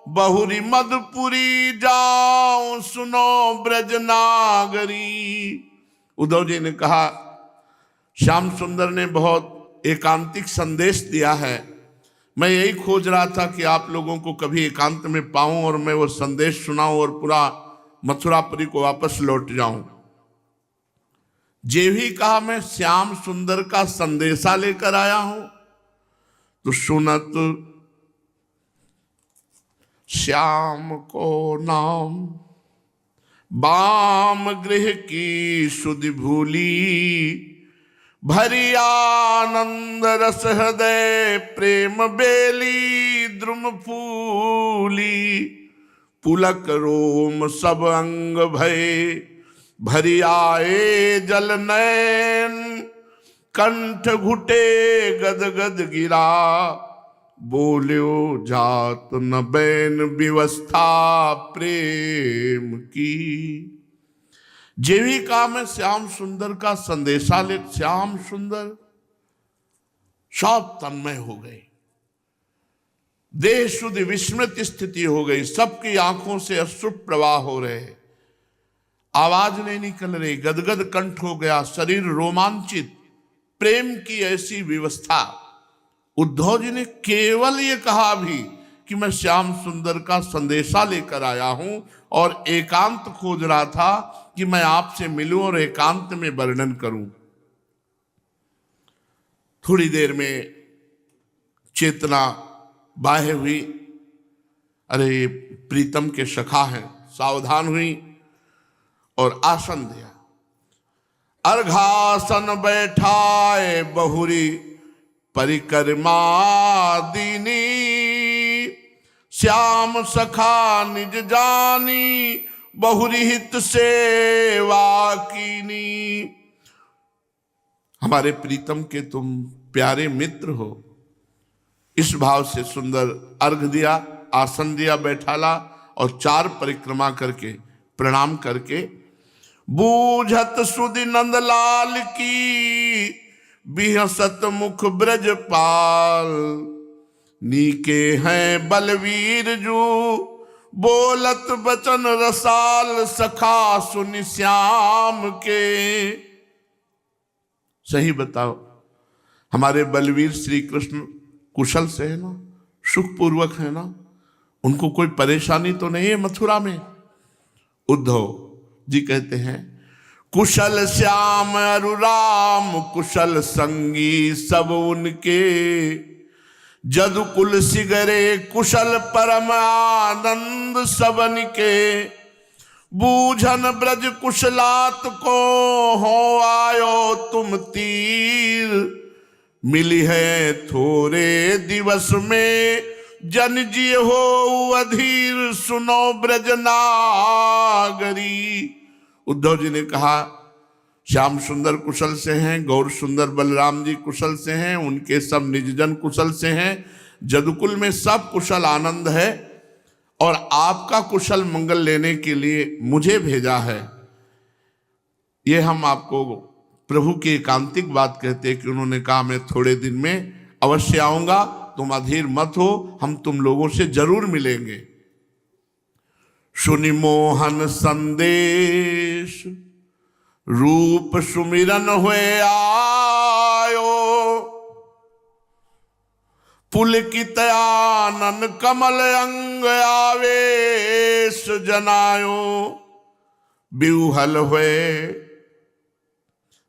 बहुरी मधुपुरी जाऊं सुनो ब्रजनागरी। उद्धव जी ने कहा, श्याम सुंदर ने बहुत एकांतिक संदेश दिया है, मैं यही खोज रहा था कि आप लोगों को कभी एकांत में पाऊं और मैं वो संदेश सुनाऊं और पूरा मथुरापुरी को वापस लौट जाऊं। जे भी कहा मैं श्याम सुंदर का संदेशा लेकर आया हूं, तो सुनत श्याम को नाम बाम गृह की सुधि भूली, भरी आनंद रस हृदय प्रेम बेली द्रुम फूली, पुलक रोम सब अंग भय भरी आए जल नयन, कंठ घुटे गद गद गिरा, बोल्यो जात न बैन व्यवस्था प्रेम की। जीविका में श्याम सुंदर का संदेशा ले, श्याम सुंदर सब तन्मय हो गए, देह शुद्ध विस्मृत स्थिति हो गई, सबकी आंखों से अश्रु प्रवाह हो रहे, आवाज नहीं निकल रही, गदगद कंठ हो गया, शरीर रोमांचित, प्रेम की ऐसी व्यवस्था। उद्धव जी ने केवल ये कहा भी कि मैं श्याम सुंदर का संदेशा लेकर आया हूं और एकांत खोज रहा था कि मैं आपसे मिलूं और एकांत में वर्णन करूं। थोड़ी देर में चेतना बाह्य हुई, अरे प्रीतम के सखा हैं, सावधान हुई और आसन दिया। अर्घासन बैठाए बहुरी परिक्रमा दीनी, श्याम सखा निज जानी बहुरी हित सेवा कीनी। हमारे प्रीतम के तुम प्यारे मित्र हो, इस भाव से सुंदर अर्घ दिया, आसन दिया, बैठाला और 4 परिक्रमा करके प्रणाम करके, बूझत सुधि नंदलाल की बिहसत मुख ब्रजपाल, नीके हैं बलवीर जू बोलत बचन रसाल, सखा सुन श्याम के। सही बताओ, हमारे बलवीर श्री कृष्ण कुशल से है ना, सुखपूर्वक है ना, उनको कोई परेशानी तो नहीं है मथुरा में? उद्धव जी कहते हैं, कुशल श्याम अरु राम कुशल संगी सब उनके, जदुकुल सिगरे कुशल परम आनंद सबन के, बूझन ब्रज कुशलात को हो आयो तुम तीर, मिली है थोड़े दिवस में जन जी हो अधीर, सुनो ब्रज नागरी। उद्धव जी ने कहा श्याम सुंदर कुशल से हैं, गौर सुंदर बलराम जी कुशल से हैं, उनके सब निजजन कुशल से हैं, जदुकुल में सब कुशल आनंद है, और आपका कुशल मंगल लेने के लिए मुझे भेजा है। ये हम आपको प्रभु की एकांतिक बात कहते हैं कि उन्होंने कहा मैं थोड़े दिन में अवश्य आऊंगा, तुम अधीर मत हो, हम तुम लोगों से जरूर मिलेंगे। सुनि मोहन संदेश रूप सुमिरन हुए आयो, पुलकित आनन कमल अंग आवेश जनायो, बिहुहल हुए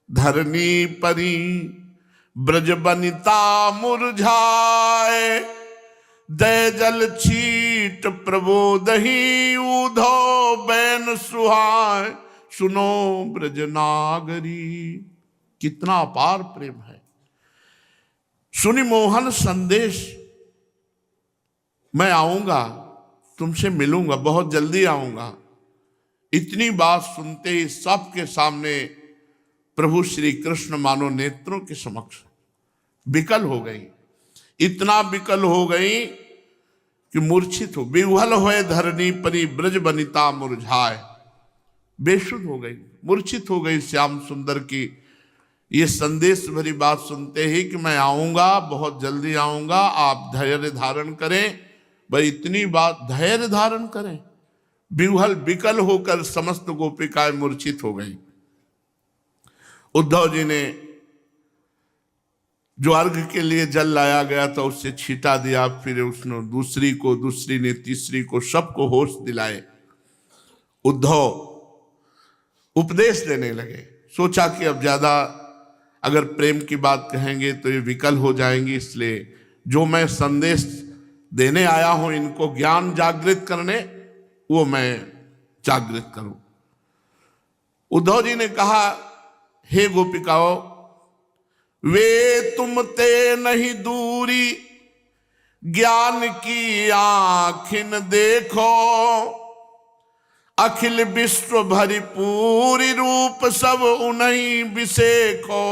धरनी परी ब्रज बनिता मुरझाए, दय जल छीट प्रबोदही उधो बैन सुहाय, सुनो ब्रज नागरी। कितना अपार प्रेम है। सुनि मोहन संदेश, मैं आऊंगा, तुमसे मिलूंगा, बहुत जल्दी आऊंगा। इतनी बात सुनते ही सबके सामने प्रभु श्री कृष्ण मानो नेत्रों के समक्ष विकल हो गई, इतना विकल हो गई कि मूर्छित हो, बिहुहल होए धरनी परी ब्रज बनिता मुरझाए, बेसुध हो गई, मूर्छित हो गई श्याम सुंदर की ये संदेश भरी बात सुनते ही कि मैं आऊंगा, बहुत जल्दी आऊंगा, आप धैर्य धारण करें। भाई इतनी बात धैर्य धारण करें। बिहुहल विकल होकर समस्त गोपिकाएं मूर्छित हो गई। उद्धव जी ने जो अर्घ के लिए जल लाया गया था उससे छीटा दिया, फिर उसने दूसरी को, दूसरी ने तीसरी को, सबको होश दिलाए। उद्धव उपदेश देने लगे। सोचा कि अब ज्यादा अगर प्रेम की बात कहेंगे तो ये विकल हो जाएंगी, इसलिए जो मैं संदेश देने आया हूं इनको ज्ञान जागृत करने, वो मैं जागृत करूं। उद्धव जी ने कहा हे गोपिकाओं, वे तुम ते नहीं दूरी ज्ञान की आँखिन देखो, अखिल विश्व भरी पूरी रूप सब उन्हीं बिसेखो,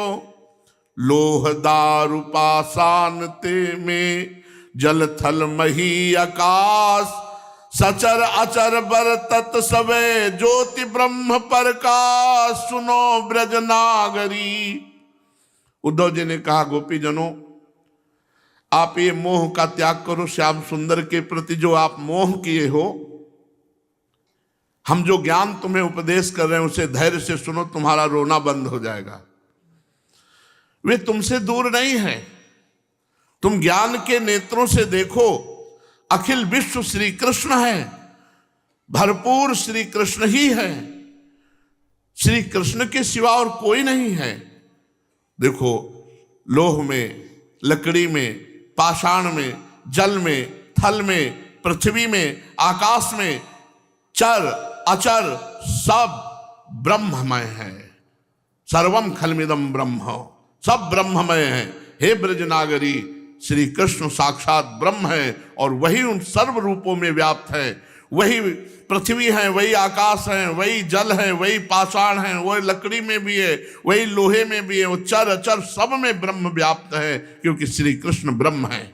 लोह दारु पाषाण ते में जल थल मही आकाश, सचर अचर बर तत् सबे ज्योति ब्रह्म प्रकाश, सुनो ब्रज नागरी। उद्धव जी ने कहा गोपीजनों, आप ये मोह का त्याग करो। श्याम सुंदर के प्रति जो आप मोह किए हो, हम जो ज्ञान तुम्हें उपदेश कर रहे हैं उसे धैर्य से सुनो, तुम्हारा रोना बंद हो जाएगा। वे तुमसे दूर नहीं है, तुम ज्ञान के नेत्रों से देखो, अखिल विश्व श्री कृष्ण है, भरपूर श्री कृष्ण ही है, श्री कृष्ण के सिवा और कोई नहीं है। देखो, लोह में, लकड़ी में, पाषाण में, जल में, थल में, पृथ्वी में, आकाश में, चर अचर सब ब्रह्ममय है। सर्वम खलमिदम ब्रह्म, सब ब्रह्ममय है। हे ब्रजनागरी, श्री कृष्ण साक्षात ब्रह्म है और वही उन सर्व रूपों में व्याप्त है। वही पृथ्वी है, वही आकाश है, वही जल है, वही पाषाण है, वही लकड़ी में भी है, वही लोहे में भी है, वो चर अचर सब में ब्रह्म व्याप्त है, क्योंकि श्री कृष्ण ब्रह्म है।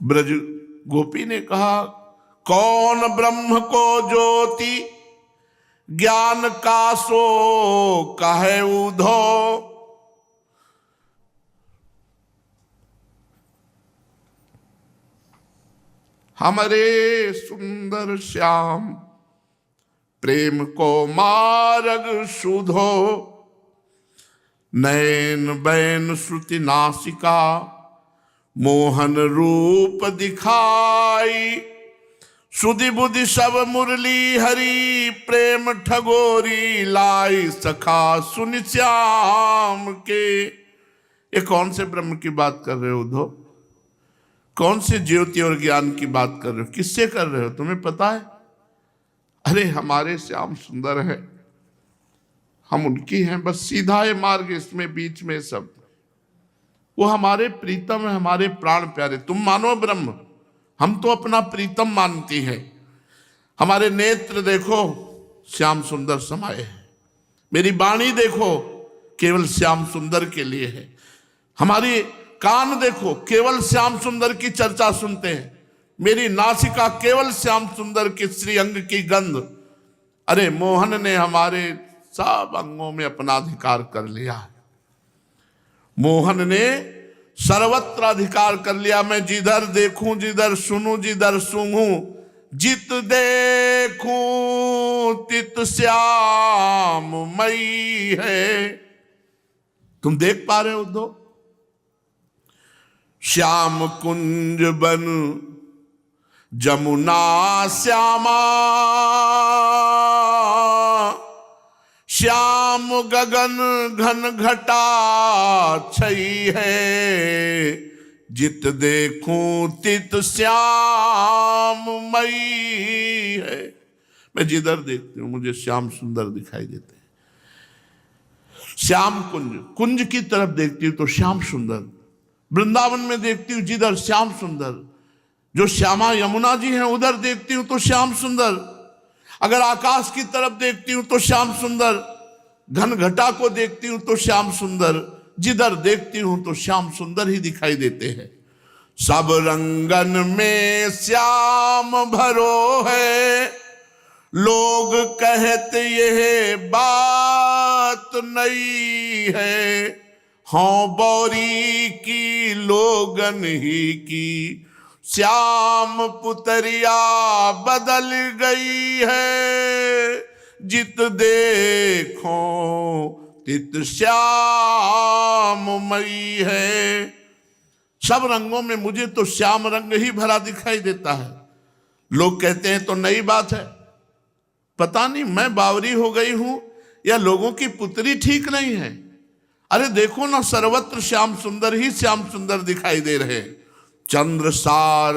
ब्रज गोपी ने कहा, कौन ब्रह्म को ज्योति ज्ञान का सो कहे उधो, हमारे सुंदर श्याम प्रेम को मार्ग सुधो, नैन बैन श्रुति नासिका मोहन रूप दिखाई, सुधि बुद्धि सब मुरली हरि, प्रेम ठगोरी लाई सखा सुन श्याम के। ये कौन से ब्रह्म की बात कर रहे हो उद्धव? कौन से ज्योति और ज्ञान की बात कर रहे हो? किससे कर रहे हो? तुम्हें पता है? अरे हमारे श्याम सुंदर है, हम उनकी हैं, बस सीधा है मार्ग, इसमें बीच में सब वो हमारे प्रीतम है, हमारे प्राण प्यारे। तुम मानो ब्रह्म, हम तो अपना प्रीतम मानती है। हमारे नेत्र देखो श्याम सुंदर समाये है, मेरी वाणी देखो केवल श्याम सुंदर के लिए है, हमारी कान देखो केवल श्याम सुंदर की चर्चा सुनते हैं, मेरी नासिका केवल श्याम सुंदर के श्री अंग की गंध। अरे मोहन ने हमारे सब अंगों में अपना अधिकार कर लिया है, मोहन ने सर्वत्र अधिकार कर लिया। मैं जिधर देखूं जिधर सुनूं जिधर सूंघूं, जित देखूं तित श्याम मई है। तुम देख पा रहे हो उद्धव? श्याम कुंज बन जमुना श्यामा, श्याम गगन घन घटा छई है, जित देखूं तित श्याम मई है। मैं जिधर देखती हूं मुझे श्याम सुंदर दिखाई देते हैं। श्याम कुंज, कुंज की तरफ देखती हूं तो श्याम सुंदर, वृंदावन में देखती हूं जिधर श्याम सुंदर, जो श्यामा यमुना जी हैं उधर देखती हूं तो श्याम सुंदर, अगर आकाश की तरफ देखती हूं तो श्याम सुंदर, घन घटा को देखती हूं तो श्याम सुंदर, जिधर देखती हूं तो श्याम सुंदर ही दिखाई देते हैं। सब रंगन में श्याम भरो है, लोग कहते यह बात नहीं है, हाँ बौरी की लोगन ही की श्याम पुतरिया बदल गई है, जित देखो तित श्याम मई है। सब रंगों में मुझे तो श्याम रंग ही भरा दिखाई देता है। लोग कहते हैं तो नई बात है, पता नहीं मैं बावरी हो गई हूं या लोगों की पुतरी ठीक नहीं है। अरे देखो ना, सर्वत्र श्याम सुंदर ही श्याम सुंदर दिखाई दे रहे हैं। चंद्रसार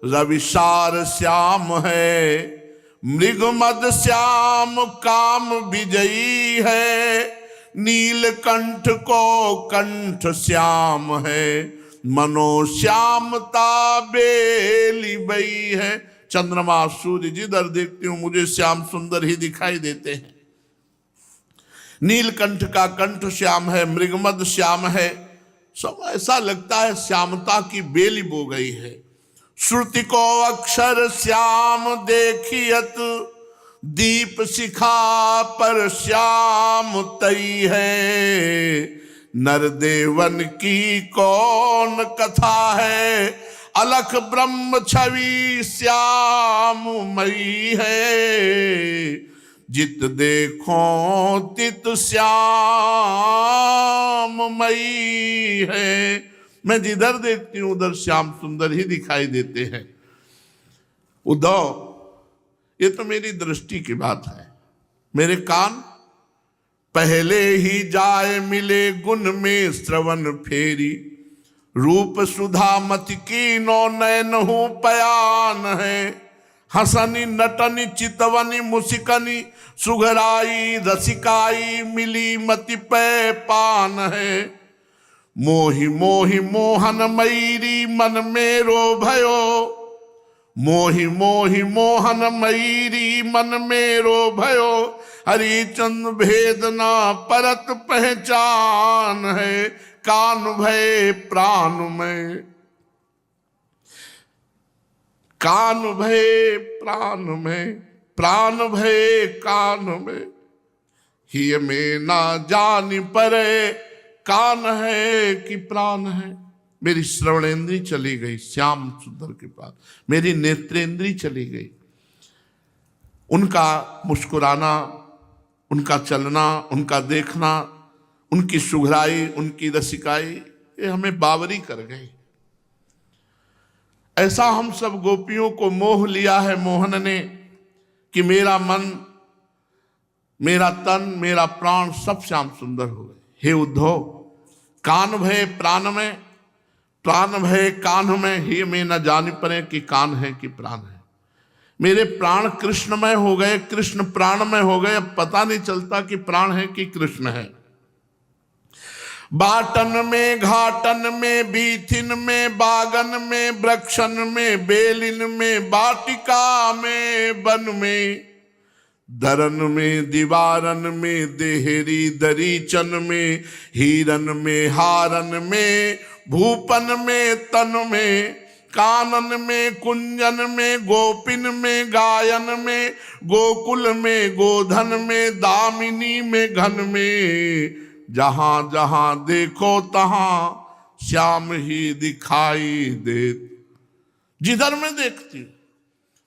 रविसार श्याम है, मृगमद श्याम काम विजयी है, नीलकंठ को कंठ श्याम है, मनो श्यामता बेली बई है। चंद्रमा सूर्य जिधर देखती हूं मुझे श्याम सुंदर ही दिखाई देते हैं। नीलकंठ का कंठ श्याम है, मृगमद श्याम है, सब ऐसा लगता है श्यामता की बेली बो गई है। श्रुति को अक्षर श्याम देखियत, दीप शिखा पर श्याम तई है, नरदेवन की कौन कथा है, अलख ब्रह्म छवि श्याम मई है, जित देखो तित श्याम मई है। मैं जिधर देखती हूं उधर श्याम सुंदर ही दिखाई देते हैं। उद्धव, ये तो मेरी दृष्टि की बात है। मेरे कान पहले ही जाए मिले गुण में श्रवण फेरी, रूप सुधा मति की नो नयन हूं पयान है, हसनी नटनी चितवनी मुसिकनी सुघराई रसिकाई मिली मति पे पान है, मोहि मोहि मोहन मैरी मन मेरो भयो, मोहि मोहि मोहन मैरी मन मेरो भयो, हरिचंद भेदना परत पहचान है, कान भय प्राण में, कान भय प्राण में, प्राण भय कान में, ही में ना जान परे कान है कि प्राण है। मेरी श्रवणेंद्री चली गई श्याम सुंदर के पास, मेरी नेत्रेंद्री चली गई। उनका मुस्कुराना, उनका चलना, उनका देखना, उनकी सुघराई, उनकी रसिकाई, ये हमें बावरी कर गई। ऐसा हम सब गोपियों को मोह लिया है मोहन ने कि मेरा मन, मेरा तन, मेरा प्राण सब श्याम सुंदर हो गए। हे उद्धव, कान भय प्राण में, प्राण भय कान में, हे मैं न जान पड़े कि कान है कि प्राण है। मेरे प्राण कृष्णमय हो गए, कृष्ण प्राणमय हो गए, अब पता नहीं चलता कि प्राण है कि कृष्ण है। बाटन में, घाटन में, बीथिन में, बागन में, वृक्षन में, बेलिन में, बाटिका में, वन में, दरन में, दीवारन में, देहरी दरीचन में, हीरन में, हारन में, भूपन में, तन में, कानन में, कुंजन में, गोपिन में, गायन में, गोकुल में, गोधन में, दामिनी में, घन में, जहां जहां देखो तहां श्याम ही दिखाई दे। जिधर मैं देखती हूं,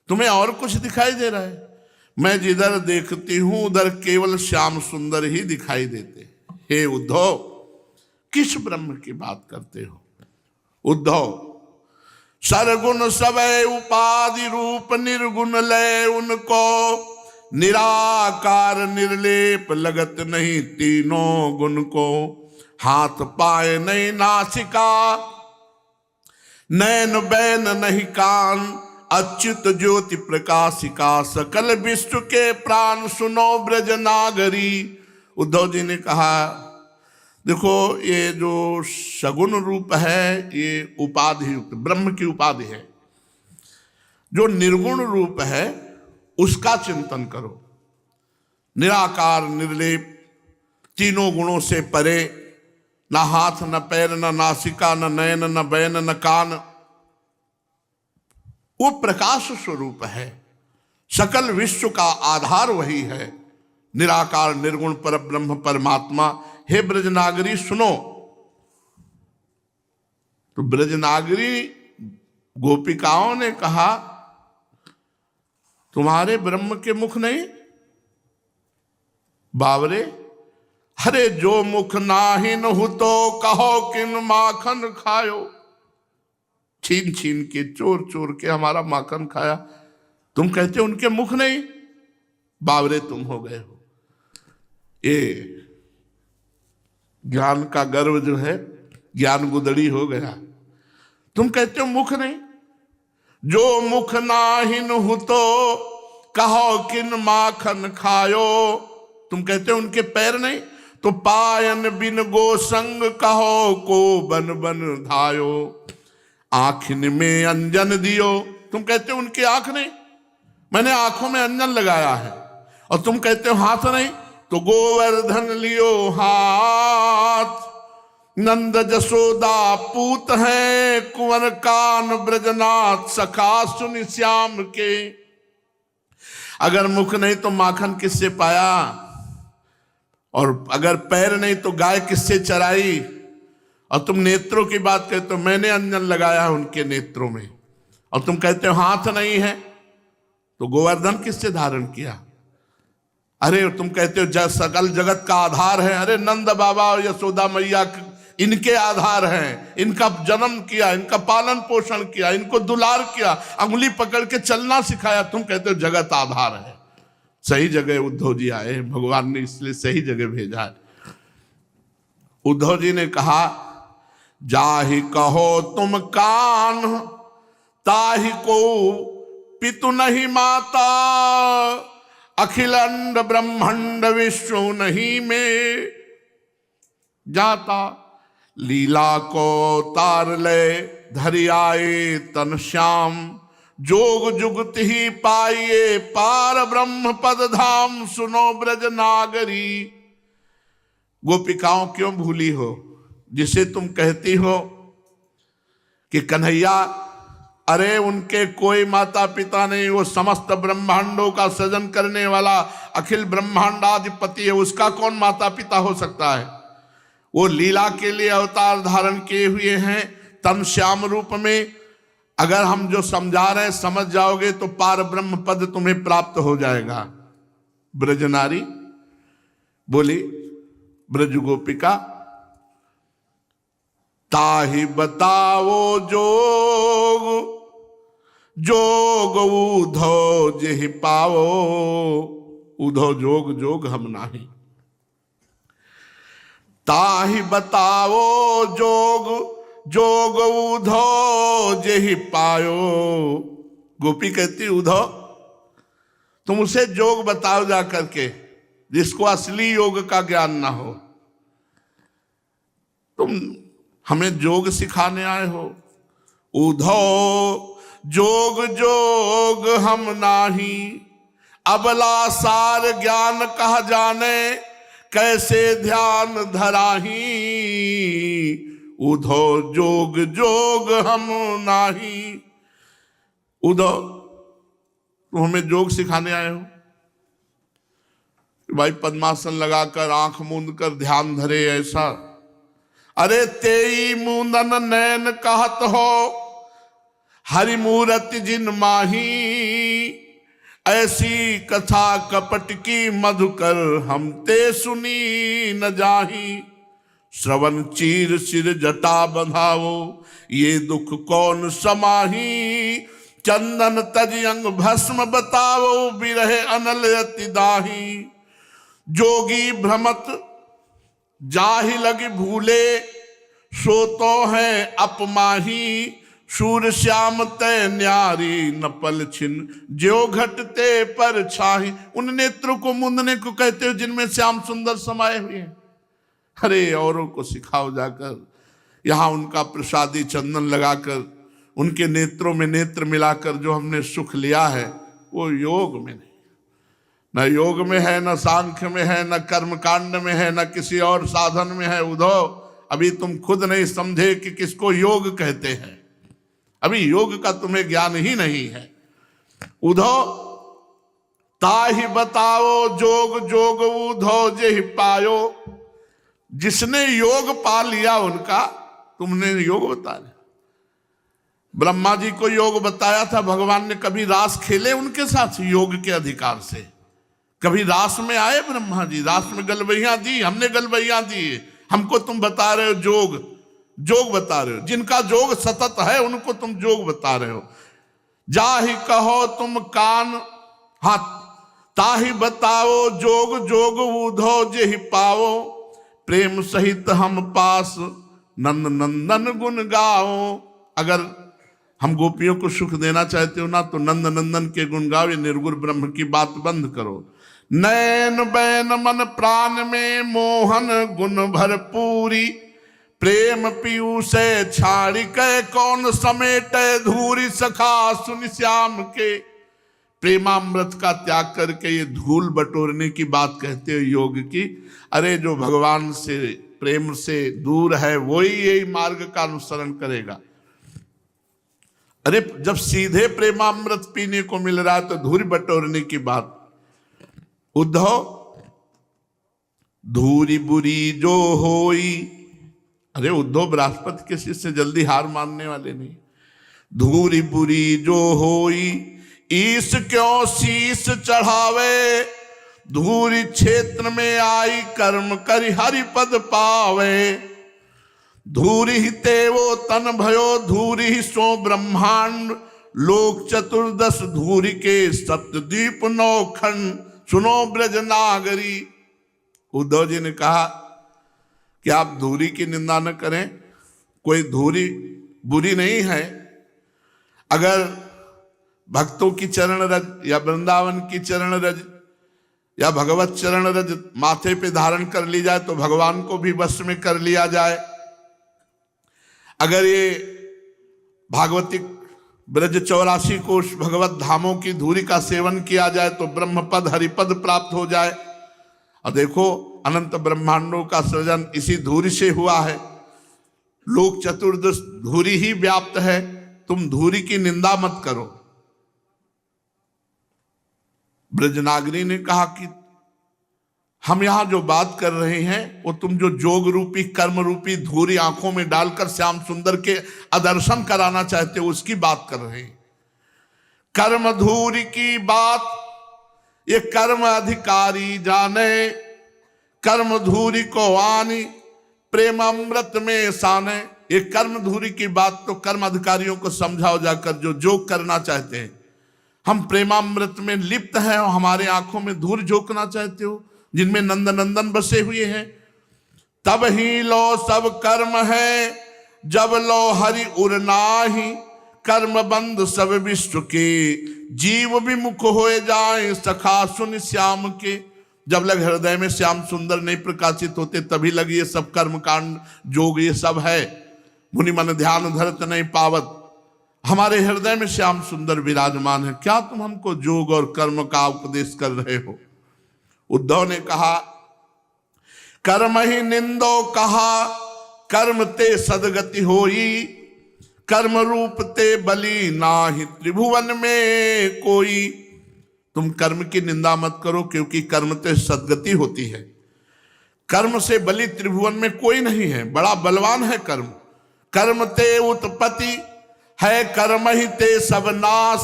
तुम्हें और कुछ दिखाई दे रहा है? मैं जिधर देखती हूं उधर केवल श्याम सुंदर ही दिखाई देते। हे उद्धव, किस ब्रह्म की बात करते हो? उद्धव, सरगुण सबे उपाधि रूप, निर्गुण लय उनको, निराकार निर्लेप लगत नहीं तीनों गुण को। हाथ पाए नहीं नासिका, नैन बैन नहीं कान, अच्युत ज्योति प्रकाशिका, सकल विश्व के प्राण सुनो ब्रज नागरी। उद्धव जी ने कहा, देखो ये जो सगुण रूप है ये उपाधि युक्त ब्रह्म की उपाधि है। जो निर्गुण रूप है उसका चिंतन करो। निराकार निर्लेप, तीनों गुणों से परे, न हाथ न पैर न नासिका न नयन न बैन न कान, वो प्रकाश स्वरूप है। सकल विश्व का आधार वही है, निराकार निर्गुण पर ब्रह्म परमात्मा। हे ब्रजनागरी सुनो। तो ब्रजनागरी गोपिकाओं ने कहा, तुम्हारे ब्रह्म के मुख नहीं? बावरे, हरे जो मुख नाहिन हो तो कहो किन माखन खायो। छीन छीन के, चोर चोर के हमारा माखन खाया, तुम कहते उनके मुख नहीं? बावरे तुम हो गए हो। ये ज्ञान का गर्व जो है, ज्ञान गुदड़ी हो गया। तुम कहते हो मुख नहीं? जो मुख नाहिन हो तो कहो किन माखन खायो। तुम कहते हो उनके पैर नहीं? तो पायन बिन गोसंग कहो को बन बन धायो। आँखिन में अंजन दियो, तुम कहते हो उनकी आंख नहीं? मैंने आंखों में अंजन लगाया है। और तुम कहते हो हाथ नहीं? तो गोवर्धन लियो हाथ, नंद जसोदा पूत है, कुंवर कान ब्रजनाथ सखा सुन श्याम के। अगर मुख नहीं तो माखन किससे पाया? और अगर पैर नहीं तो गाय किससे चराई? और तुम नेत्रों की बात कहते हो, मैंने अंजन लगाया है उनके नेत्रों में। और तुम कहते हो हाथ नहीं है, तो गोवर्धन किससे धारण किया? अरे तुम कहते हो सकल जगत का आधार है। अरे नंद बाबा और यशोदा मैया इनके आधार हैं, इनका जन्म किया, इनका पालन पोषण किया, इनको दुलार किया, अंगुली पकड़ के चलना सिखाया। तुम कहते हो जगत आधार है। सही जगह उद्धव जी आए, भगवान ने इसलिए सही जगह भेजा है। उद्धव जी ने कहा, जाहि कहो तुम कान, ताहि को पितु नहीं माता, अखिलंड ब्रह्मांड विश्व नहीं में जाता। लीला को तार ले धरि आए तन श्याम, जोग जुगत ही पाइए पार ब्रह्म पद धाम। सुनो ब्रज नागरी। गोपिकाओं क्यों भूली हो, जिसे तुम कहती हो कि कन्हैया, अरे उनके कोई माता पिता नहीं, वो समस्त ब्रह्मांडों का सृजन करने वाला अखिल ब्रह्मांडाधिपति है, उसका कौन माता पिता हो सकता है? वो लीला के लिए अवतार धारण किए हुए हैं तन श्याम रूप में। अगर हम जो समझा रहे हैं समझ जाओगे तो पार ब्रह्म पद तुम्हें प्राप्त हो जाएगा। ब्रजनारी बोली, ब्रज गोपिका, ताहि बताओ जोग जोग उधो जेहि पाओ, उधो जोग जोग हम नाही। ताहि बताओ जोग जोग उधो जेहि पायो। गोपी कहती उधो तुम उसे जोग बताओ जा करके जिसको असली योग का ज्ञान ना हो। तुम हमें जोग सिखाने आए हो। उधो जोग जोग हम नाही, अबला सार ज्ञान कह जाने, कैसे ध्यान धराही। उधो जोग जोग हम नाही। उधो तुम हमें जोग सिखाने आए हो। भाई पद्मासन लगाकर आंख मूंद कर ध्यान धरे ऐसा। अरे तेई मूंदन नैन कहत हो, हरि मूरति जिन माही। ऐसी कथा कपट की मधुकर, हम ते सुनी न जाही। श्रवण चीर सिर जटा बंधाओ, ये दुख कौन समाही। चंदन तज अंग भस्म बताओ, बिरहे अनल अति दाही। जोगी भ्रमत जाहि लग भूले, सो तो है अपमाही। शूर श्याम तय न्यारी, न पल छिन ज्यो घटते पर छाही। उन नेत्रों को मूंदने को कहते हो जिनमें श्याम सुंदर समाये हुए हैं। अरे औरों को सिखाओ जाकर, यहां उनका प्रसादी चंदन लगाकर उनके नेत्रों में नेत्र मिलाकर जो हमने सुख लिया है वो योग में नहीं, न योग में है, न सांख्य में है, न कर्म कांड में है, न किसी और साधन में है। उधो अभी तुम खुद नहीं समझे कि किसको योग कहते हैं। अभी योग का तुम्हें ज्ञान ही नहीं है। उधो ताहि बताओ जोग जोग उधो जेहि पायो। जिसने योग पा लिया उनका तुमने योग बता लिया। ब्रह्मा जी को योग बताया था भगवान ने। कभी रास खेले उनके साथ योग के अधिकार से? कभी रास में आए ब्रह्मा जी? रास में गलबैयां दी? हमने गलबैयां दी? हमको तुम बता रहे हो जोग जोग बता रहे हो। जिनका जोग सतत है उनको तुम जोग बता रहे हो। जाहि कहो तुम कान, हाँ ताहि बताओ जोग जोग उधो जेहि पाओ। प्रेम सहित हम पास नंद नंदन गुण गाओ। अगर हम गोपियों को सुख देना चाहते हो ना तो नंद नंदन के गुण गाओ। ये निर्गुण ब्रह्म की बात बंद करो। नैन बैन मन प्राण में मोहन गुण भरपूरी। प्रेम पीयू से छाड़ी के कौन समेट धूरी। सखा सुन श्याम के। प्रेमामृत का त्याग करके ये धूल बटोरने की बात कहते हो योग की। अरे जो भगवान से प्रेम से दूर है वही यही मार्ग का अनुसरण करेगा। अरे जब सीधे प्रेमामृत पीने को मिल रहा है तो धूल बटोरने की बात। उद्धव धूरी बुरी जो होई। अरे उद्धव बृहस्पति के शिष्य जल्दी हार मानने वाले नहीं। धूरी बुरी जो होई, ईश क्यों शीश चढ़ावे। धूरी क्षेत्र में आई, कर्म करि हरि पद पावे। धूरी ही तेवो तन भयो, धूरी ही सो ब्रह्मांड। लोक चतुर्दश धूरी के, सप्तद्वीप नौखंड। सुनो ब्रज नागरी। उद्धव जी ने कहा कि आप धूरी की निंदा न करें। कोई धूरी बुरी नहीं है। अगर भक्तों की चरण रज या वृंदावन की चरण रज या भगवत चरण रज माथे पे धारण कर ली जाए तो भगवान को भी वश में कर लिया जाए। अगर ये भागवतिक ब्रज 84 कोश भगवत धामों की धूरी का सेवन किया जाए तो ब्रह्मपद हरिपद प्राप्त हो जाए। और देखो अनंत ब्रह्मांडों का सृजन इसी धूरी से हुआ है। लोक चतुर्दश धूरी ही व्याप्त है। तुम धूरी की निंदा मत करो। ब्रजनागरी ने कहा कि हम यहां जो बात कर रहे हैं वो तुम जो जोग रूपी कर्म रूपी धूरी आंखों में डालकर श्याम सुंदर के अदर्शन कराना चाहते हो उसकी बात कर रहे हैं। कर्म धूरी की बात ये कर्म अधिकारी जाने। कर्म धूरी को आनी, प्रेम अमृत में साने। ये कर्म धुरी की बात तो कर्म अधिकारियों को समझाओ जाकर, जो करना चाहते हैं। हम प्रेमामृत में लिप्त हैं और हमारे आंखों में धूल झोंकना चाहते हो, जिनमें नंद नंदन बसे हुए हैं। तब ही लो सब कर्म है, जब लो हरि उर नाही, कर्म बंद सब विश्व के, जीव विमुख होए जाए सखा सुन श्याम के। जब लग हृदय में श्याम सुंदर नहीं प्रकाशित होते, तभी लग ये सब कर्म कांड जोग ये सब है। मुनि मन ध्यान धरत नहीं पावत, हमारे हृदय में श्याम सुंदर विराजमान है, क्या तुम हमको जोग और कर्म का उपदेश कर रहे हो। उद्धव ने कहा, कर्म ही निंदो कहा, कर्म ते सदगति होई, कर्म रूप ते बली नाही त्रिभुवन में कोई। तुम कर्म की निंदा मत करो, क्योंकि कर्म ते सदगति होती है। कर्म से बली त्रिभुवन में कोई नहीं है, बड़ा बलवान है कर्म। कर्म ते उत्पत्ति है, कर्म ही ते सब नाश,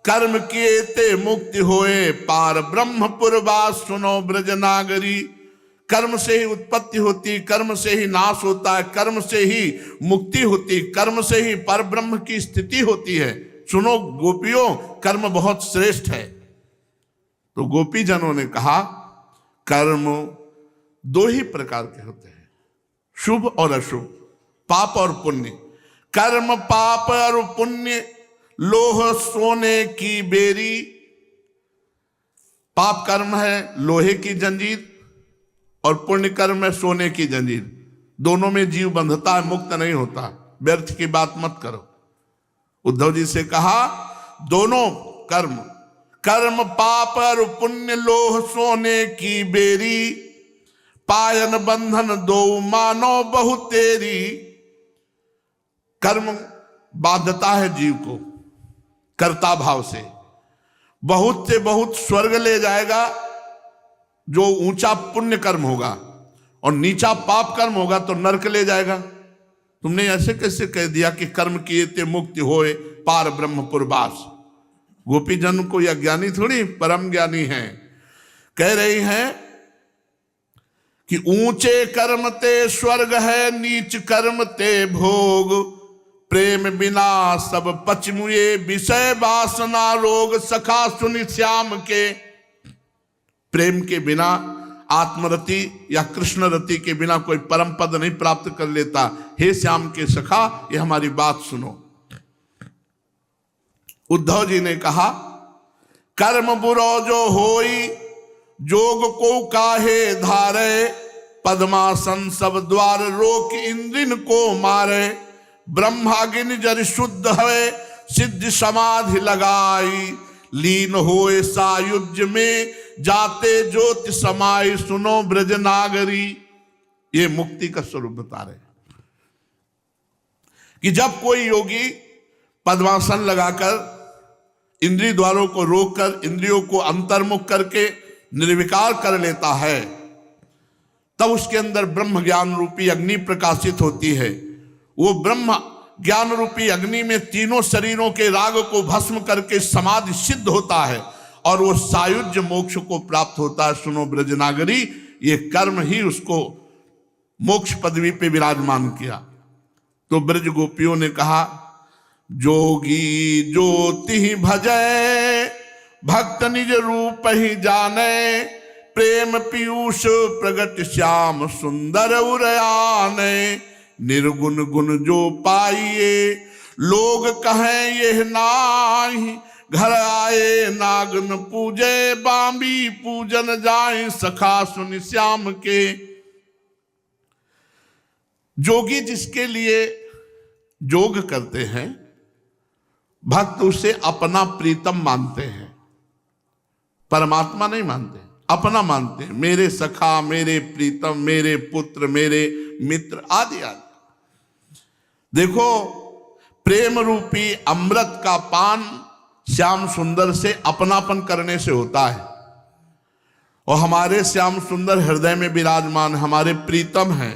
कर्म किए ते मुक्ति होए, पार ब्रह्मपुर वास सुनो ब्रज नागरी। कर्म से ही उत्पत्ति होती, कर्म से ही नाश होता है, कर्म से ही मुक्ति होती, कर्म से ही पर ब्रह्म की स्थिति होती है। सुनो गोपियों, कर्म बहुत श्रेष्ठ है। तो गोपी जनों ने कहा, कर्म दो ही प्रकार के होते हैं, शुभ और अशुभ, पाप और पुण्य। कर्म पाप और पुण्य लोह सोने की बेरी। पाप कर्म है लोहे की जंजीर और पुण्य कर्म है सोने की जंजीर। दोनों में जीव बंधता है, मुक्त नहीं होता। व्यर्थ की बात मत करो। उद्धव जी से कहा, दोनों कर्म, कर्म पाप और पुण्य लोह सोने की बेरी, पायन बंधन दो मानो बहु तेरी। कर्म बाध्यता है जीव को कर्ता भाव से, बहुत से बहुत स्वर्ग ले जाएगा जो ऊंचा पुण्य कर्म होगा, और नीचा पाप कर्म होगा तो नरक ले जाएगा। तुमने ऐसे कैसे कह दिया कि कर्म किए ते मुक्ति होए, पार ब्रह्मपुर वास। गोपी जन को यह ज्ञानी थोड़ी, परम ज्ञानी है। कह रही हैं कि ऊंचे कर्म ते स्वर्ग है, नीच कर्म ते भोग, प्रेम बिना सब पचमुए, विषय वासना रोग, सखा सुनि श्याम के। प्रेम के बिना, आत्मरति या कृष्ण रति के बिना कोई परम पद नहीं प्राप्त कर लेता। हे श्याम के सखा, ये हमारी बात सुनो। उद्धव जी ने कहा, कर्म बुरो जो होई, जोग को काहे धारे, पद्मासन सब द्वार रोक इंद्रिन को मारे, ब्रह्माग्नि जर शुद्ध है, सिद्ध समाधि लगाई, लीन होए सायुज्य में, जाते ज्योति समाई, सुनो ब्रज नागरी। ये मुक्ति का स्वरूप बता रहे कि जब कोई योगी पद्मासन लगाकर इंद्रिय द्वारों को रोककर इंद्रियों को अंतर्मुख करके निर्विकार कर लेता है, तब उसके अंदर ब्रह्म ज्ञान रूपी अग्नि प्रकाशित होती है। वो ब्रह्म ज्ञान रूपी अग्नि में तीनों शरीरों के राग को भस्म करके समाधि सिद्ध होता है और वो सायुज्य मोक्ष को प्राप्त होता है। सुनो ब्रजनागरी, ये कर्म ही उसको मोक्ष पदवी पे विराजमान किया। तो ब्रज गोपियों ने कहा, जोगी ज्योति ही भजै, भक्त निज रूप ही जाने, प्रेम पीयूष प्रगट श्याम सुंदर उरयाने, निर्गुण गुण जो पाइए, लोग कहें यह नाही, घर आए नागन पूजे, बांबी पूजन जाए, सखा सुन श्याम के। जोगी जिसके लिए जोग करते हैं, भक्त उसे अपना प्रीतम मानते हैं, परमात्मा नहीं मानते, अपना मानते हैं। मेरे सखा, मेरे प्रीतम, मेरे पुत्र, मेरे मित्र आदि आदि। देखो, प्रेम रूपी अमृत का पान श्याम सुंदर से अपनापन करने से होता है, और हमारे श्याम सुंदर हृदय में विराजमान हमारे प्रीतम हैं।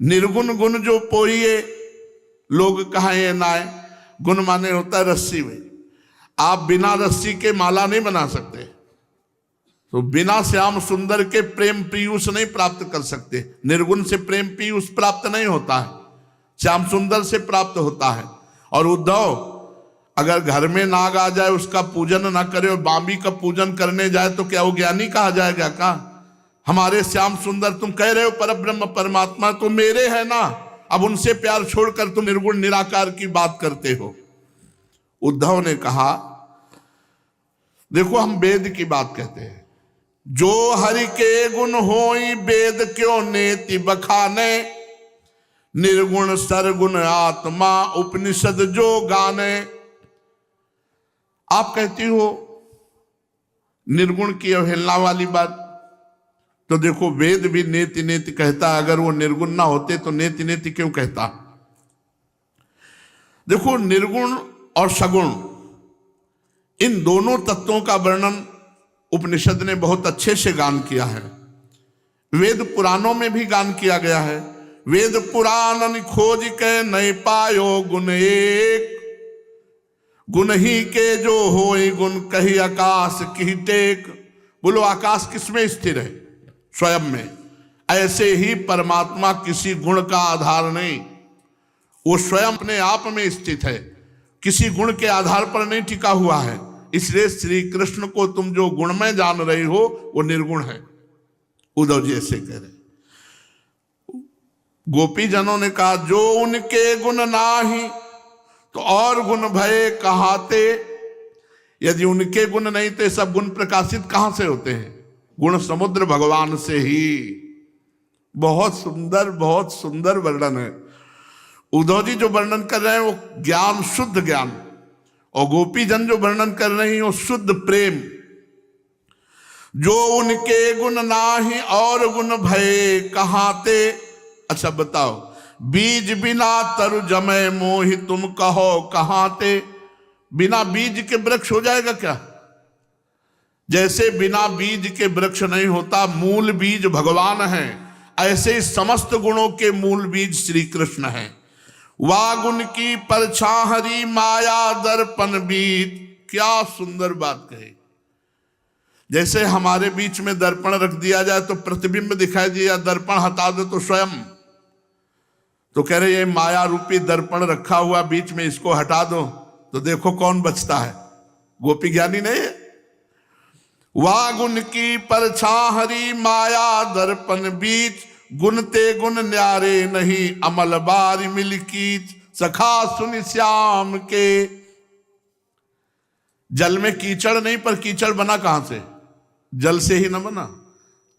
निर्गुण गुण जो पोइए, लोग कहें नाय। गुण माने होता है रस्सी में, आप बिना रस्सी के माला नहीं बना सकते, तो बिना श्याम सुंदर के प्रेम पीयूष नहीं प्राप्त कर सकते। निर्गुण से प्रेम पीयूष प्राप्त नहीं होता है। श्याम सुंदर से प्राप्त होता है। और उद्धव, अगर घर में नाग आ जाए, उसका पूजन ना करे और बांबी का पूजन करने जाए तो क्या वो ज्ञानी कहा जाएगा? का हमारे श्याम सुंदर, तुम कह रहे हो परब्रह्म परमात्मा तो मेरे है ना, अब उनसे प्यार छोड़कर तुम निर्गुण निराकार की बात करते हो। उद्धव ने कहा, देखो हम वेद की बात कहते हैं, जो हरि के गुण होई वेद क्यों नेति बखाने, निर्गुण सरगुण आत्मा उपनिषद जो गाने। आप कहती हो निर्गुण की अवहेलना वाली बात, तो देखो वेद भी नेति नेति कहता है, अगर वो निर्गुण ना होते तो नेति नेति क्यों कहता? देखो निर्गुण और सगुण, इन दोनों तत्वों का वर्णन उपनिषद ने बहुत अच्छे से गान किया है। वेद पुराणों में भी गान किया गया है। वेद पुराण खोज के नहीं पायो गुण एक, गुण ही के जो होए गुण कही आकाश की टेक। बोलो आकाश किसमें स्थिर है? स्वयं में। ऐसे ही परमात्मा किसी गुण का आधार नहीं, वो स्वयं अपने आप में स्थित है, किसी गुण के आधार पर नहीं टिका हुआ है। इसलिए श्री कृष्ण को तुम जो गुणमय जान रही हो वो निर्गुण है। उद्धव जी ऐसे कह रहे। गोपी जनों ने कहा, जो उनके गुण नाही तो और गुण भय कहाते। यदि उनके गुण नहीं तो सब गुण प्रकाशित कहां से होते हैं? गुण समुद्र भगवान से ही। बहुत सुंदर वर्णन है। उद्धव जी जो वर्णन कर रहे हैं वो ज्ञान, शुद्ध ज्ञान, और गोपी जन जो वर्णन कर रही हैं वो शुद्ध प्रेम। जो उनके गुण नाही और गुण भय कहाते। अच्छा बताओ, बीज बिना तरु जमै मोहि तुम कहो कहाते। बिना बीज के वृक्ष हो जाएगा क्या? जैसे बिना बीज के वृक्ष नहीं होता, मूल बीज भगवान है, ऐसे ही समस्त गुणों के मूल बीज श्री कृष्ण है। वागुन की परछाहरी माया दर्पण बीत। क्या सुंदर बात कही। जैसे हमारे बीच में दर्पण रख दिया जाए तो प्रतिबिंब दिखाई दिया, दर्पण हटा दो तो स्वयं। तो कह रहे ये माया रूपी दर्पण रखा हुआ बीच में, इसको हटा दो तो देखो कौन बचता है। गोपी ज्ञानी नहीं है। वागुन की परछाहरी माया दर्पण बीच, गुणते गुण न्यारे नहीं अमल बारी मिलकीच। सखा सुन श्याम के। जल में कीचड़ नहीं, पर कीचड़ बना कहां से? जल से ही न बना।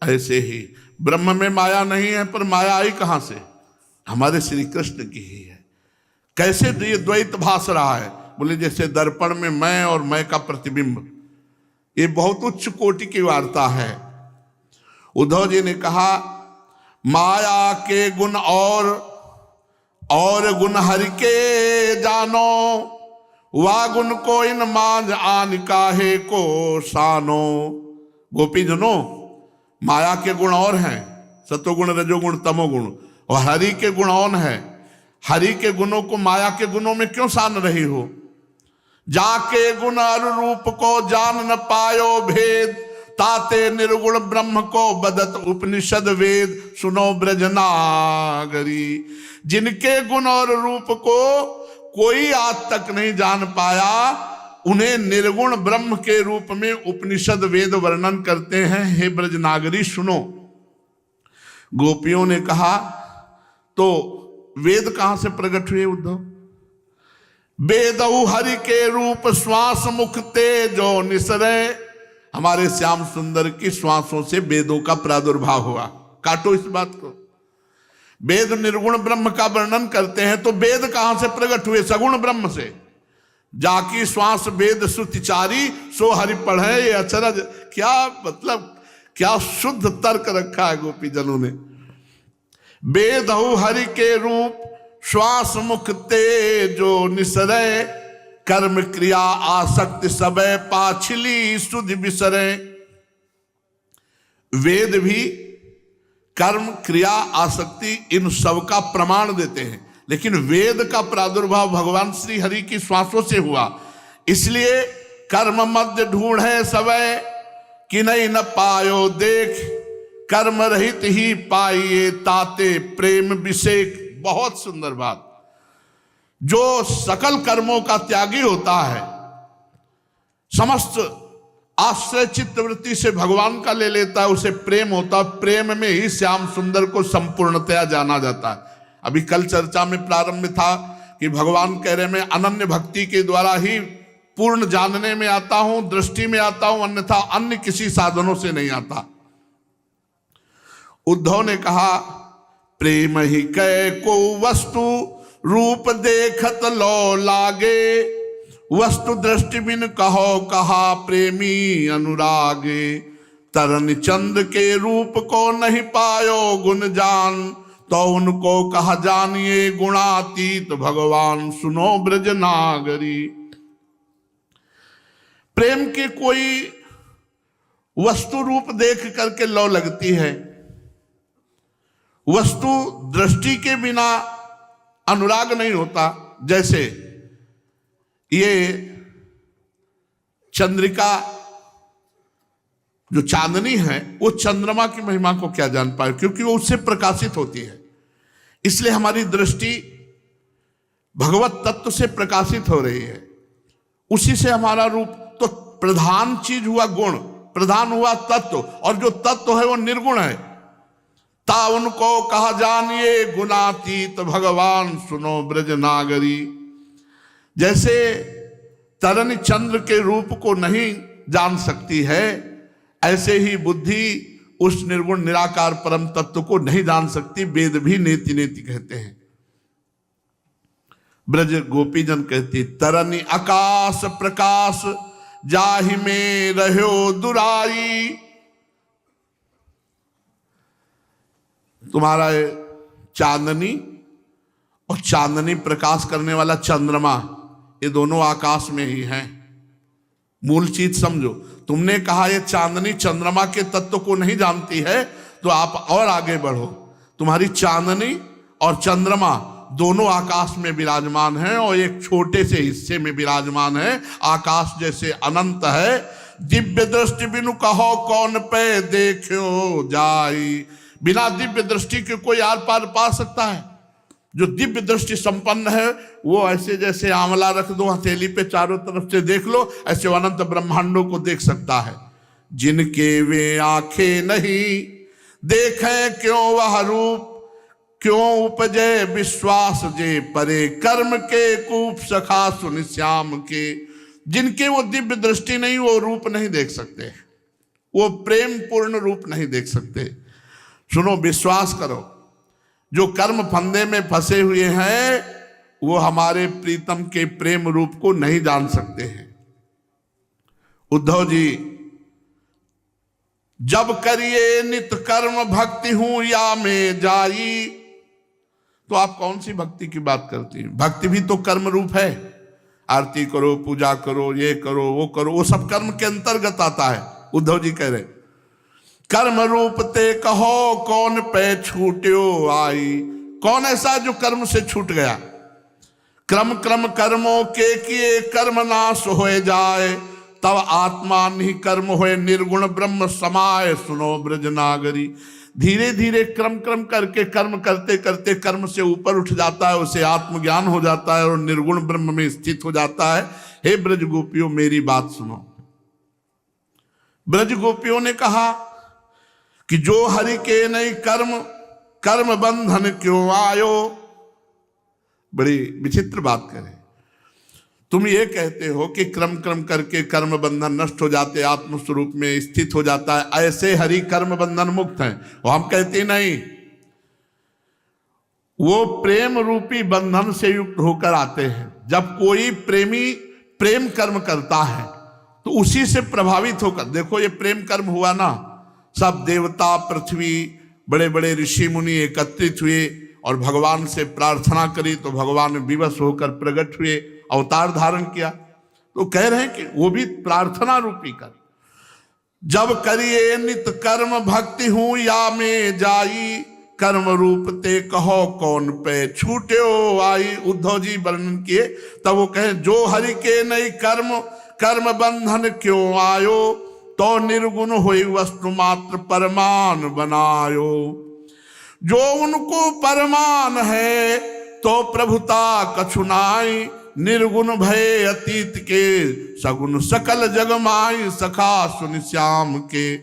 ऐसे ही ब्रह्म में माया नहीं है, पर माया आई कहां से? हमारे श्री कृष्ण की ही है। कैसे ये द्वैत भास रहा है? बोले जैसे दर्पण में मैं और मैं का प्रतिबिंब। ये बहुत उच्च कोटि की वार्ता है। उद्धव जी ने कहा, माया के गुण और गुण हरि के जानो, वा गुण को इन मांझ आन काहे को सानो। गोपी जनो, माया के गुण और हैं, सतोगुण रजोगुण तमोगुण, और हरि के गुण और हैं। हरि के गुणों को माया के गुणों में क्यों सान रही हो? जाके गुण और रूप को जान न पायो भेद, ताते निर्गुण ब्रह्म को बदत उपनिषद वेद। सुनो ब्रजनागरी। जिनके गुण और रूप को कोई आज तक नहीं जान पाया, उन्हें निर्गुण ब्रह्म के रूप में उपनिषद वेद वर्णन करते हैं। हे ब्रजनागरी सुनो। गोपियों ने कहा, तो वेद कहां से प्रकट हुए उद्धव? वेदऊ हरि के रूप श्वास मुख तेजो निसरे। हमारे श्याम सुंदर की श्वासों से वेदों का प्रादुर्भाव हुआ। काटो इस बात को। वेद निर्गुण ब्रह्म का वर्णन करते हैं, तो वेद कहां से प्रकट हुए? सगुण ब्रह्म से। जाकी श्वास वेद सुतिचारी, सो हरि पढ़े ये अचरज। क्या मतलब, क्या शुद्ध तर्क रखा है गोपी जनों ने। वेदऊ हरि के रूप श्वास मुख तेजो निसरे, कर्म क्रिया आसक्ति सबे पाछली सुधि बिसरे। वेद भी कर्म क्रिया आसक्ति इन सब का प्रमाण देते हैं, लेकिन वेद का प्रादुर्भाव भगवान श्री हरि की श्वासों से हुआ। इसलिए कर्म मध्य ढूंढे सबे कि नहीं न पायो देख, कर्म रहित ही पाइए ताते प्रेम विषेक। बहुत सुंदर बात। जो सकल कर्मों का त्यागी होता है, समस्त आश्रय चित्त वृत्ति से भगवान का ले लेता है, उसे प्रेम होता है। प्रेम में ही श्याम सुंदर को संपूर्णतया जाना जाता है। अभी कल चर्चा में प्रारंभ में था कि भगवान कह रहे, मैं अनन्य भक्ति के द्वारा ही पूर्ण जानने में आता हूं, दृष्टि में आता हूं, अन्यथा अन्य किसी साधनों से नहीं आता। उद्धव ने कहा, प्रेम ही कै को वस्तु रूप देखत लो लागे, वस्तु दृष्टि बिन कहो कहा प्रेमी अनुरागे। तरन चंद के रूप को नहीं पायो गुण जान, तो उनको कहा जानिए गुणातीत भगवान सुनो ब्रज नागरी। प्रेम की कोई वस्तु रूप देख करके लौ लगती है, वस्तु दृष्टि के बिना अनुराग नहीं होता। जैसे ये चंद्रिका जो चांदनी है, वो चंद्रमा की महिमा को क्या जान पाए, क्योंकि वो उससे प्रकाशित होती है। इसलिए हमारी दृष्टि भगवत तत्व से प्रकाशित हो रही है, उसी से हमारा रूप। तो प्रधान चीज हुआ गुण, प्रधान हुआ तत्व, और जो तत्व है वो निर्गुण है। ता उनको कहा जानिए गुणातीत भगवान सुनो ब्रज नागरी। जैसे तरन चंद्र के रूप को नहीं जान सकती है, ऐसे ही बुद्धि उस निर्गुण निराकार परम तत्व को नहीं जान सकती। वेद भी नेति नेति कहते हैं। ब्रज गोपीजन कहती, तरनि आकाश प्रकाश जाहि में रहो दुराई। तुम्हारा चांदनी और चांदनी प्रकाश करने वाला चंद्रमा, ये दोनों आकाश में ही हैं। मूल चीज समझो। तुमने कहा ये चांदनी चंद्रमा के तत्व को नहीं जानती है, तो आप और आगे बढ़ो। तुम्हारी चांदनी और चंद्रमा दोनों आकाश में विराजमान हैं और एक छोटे से हिस्से में विराजमान है। आकाश जैसे अनंत है। दिव्य दृष्टि बिनु कहो कौन पे देखो जाई। बिना दिव्य दृष्टि के कोई आर पार पा सकता है? जो दिव्य दृष्टि संपन्न है वो ऐसे जैसे आंवला रख दो हथेली पे, चारों तरफ से देख लो, ऐसे अनंत ब्रह्मांडों को देख सकता है। जिनके वे आंखें नहीं देखे क्यों वह रूप, क्यों उपजे विश्वास जे परे कर्म के कूप सखा सुन श्याम के। जिनके वो दिव्य दृष्टि नहीं, वो रूप नहीं देख सकते, वो प्रेम पूर्ण रूप नहीं देख सकते। सुनो, विश्वास करो, जो कर्म फंदे में फंसे हुए हैं वो हमारे प्रीतम के प्रेम रूप को नहीं जान सकते हैं। उद्धव जी, जब करिए नित कर्म भक्ति हूं या में जाई। तो आप कौन सी भक्ति की बात करती हैं? भक्ति भी तो कर्म रूप है। आरती करो, पूजा करो, ये करो, वो सब कर्म के अंतर्गत आता है। उद्धव जी कह रहे, कर्म रूप ते कहो कौन पे छूट्यो आई। कौन ऐसा जो कर्म से छूट गया? क्रम क्रम कर्मों के किए कर्म नाश हो जाए, तब आत्मा नहीं कर्म होए निर्गुण ब्रह्म समाये सुनो ब्रज नागरी। धीरे धीरे क्रम क्रम करके कर्म करते करते कर्म से ऊपर उठ जाता है, उसे आत्मज्ञान हो जाता है और निर्गुण ब्रह्म में स्थित हो जाता है। हे ब्रज गोपियों, मेरी बात सुनो। ब्रज गोपियों ने कहा कि जो हरि के नहीं कर्म, कर्म बंधन क्यों आयो। बड़ी विचित्र बात करें। तुम ये कहते हो कि क्रम क्रम करके कर्म बंधन नष्ट हो जाते, आत्मस्वरूप में स्थित हो जाता है, ऐसे हरि कर्म बंधन मुक्त हैं। वो हम कहते नहीं, वो प्रेम रूपी बंधन से युक्त होकर आते हैं। जब कोई प्रेमी प्रेम कर्म करता है तो उसी से प्रभावित होकर, देखो ये प्रेम कर्म हुआ ना, सब देवता पृथ्वी बड़े बड़े ऋषि मुनि एकत्रित हुए और भगवान से प्रार्थना करी तो भगवान विवश होकर प्रकट हुए, अवतार धारण किया। तो कह रहे हैं कि वो भी प्रार्थना रूपी कर। जब करिए नित कर्म भक्ति हूं या में जाई, कर्म रूप ते कहो कौन पे छूट्यो आई। उद्धव जी वर्णन किए, तब वो कहे जो हरि के नहीं कर्म, कर्म बंधन क्यों आयो, तो निर्गुण हुई वस्तु मात्र परमान बनायो। जो उनको परमान है तो प्रभुता कछुनाई, निर्गुण भय अतीत के, सगुण सकल जग माई, सखा सुनि श्याम के।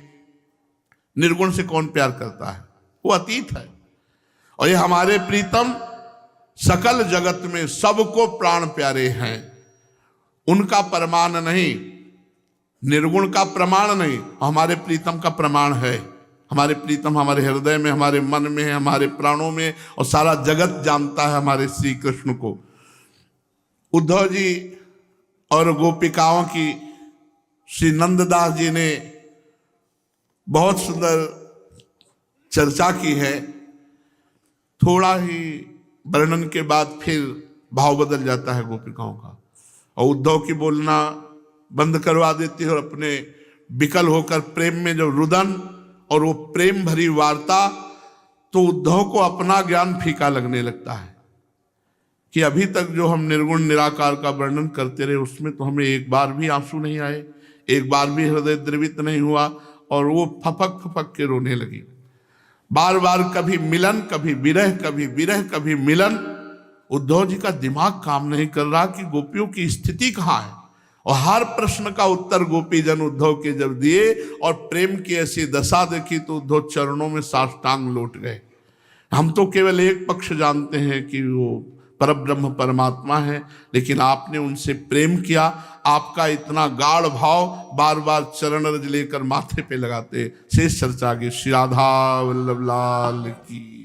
निर्गुण से कौन प्यार करता है, वो अतीत है। और ये हमारे प्रीतम सकल जगत में सबको प्राण प्यारे हैं, उनका प्रमाण नहीं, निर्गुण का प्रमाण नहीं, हमारे प्रीतम का प्रमाण है। हमारे प्रीतम हमारे हृदय में, हमारे मन में है, हमारे प्राणों में, और सारा जगत जानता है हमारे श्री कृष्ण को। उद्धव जी और गोपिकाओं की श्री नंददास जी ने बहुत सुंदर चर्चा की है। थोड़ा ही वर्णन के बाद फिर भाव बदल जाता है गोपिकाओं का, और उद्धव की बोलना बंद करवा देती है, और अपने विकल होकर प्रेम में जो रुदन और वो प्रेम भरी वार्ता, तो उद्धव को अपना ज्ञान फीका लगने लगता है कि अभी तक जो हम निर्गुण निराकार का वर्णन करते रहे उसमें तो हमें एक बार भी आंसू नहीं आए, एक बार भी हृदय द्रवित नहीं हुआ, और वो फपक फपक के रोने लगी। बार बार कभी मिलन, कभी विरह, कभी विरह, कभी मिलन। उद्धव जी का दिमाग काम नहीं कर रहा कि गोपियों की स्थिति कहाँ है, और हर प्रश्न का उत्तर गोपी जन उद्धव के जब दिए और प्रेम की ऐसी दशा देखी तो उद्धव चरणों में साष्टांग लौट गए। हम तो केवल एक पक्ष जानते हैं कि वो परब्रह्म परमात्मा है, लेकिन आपने उनसे प्रेम किया, आपका इतना गाढ़ भाव, बार बार चरण रज लेकर माथे पे लगाते। शेष चर्चा आगे। श्री राधा वल्लभ लाल की।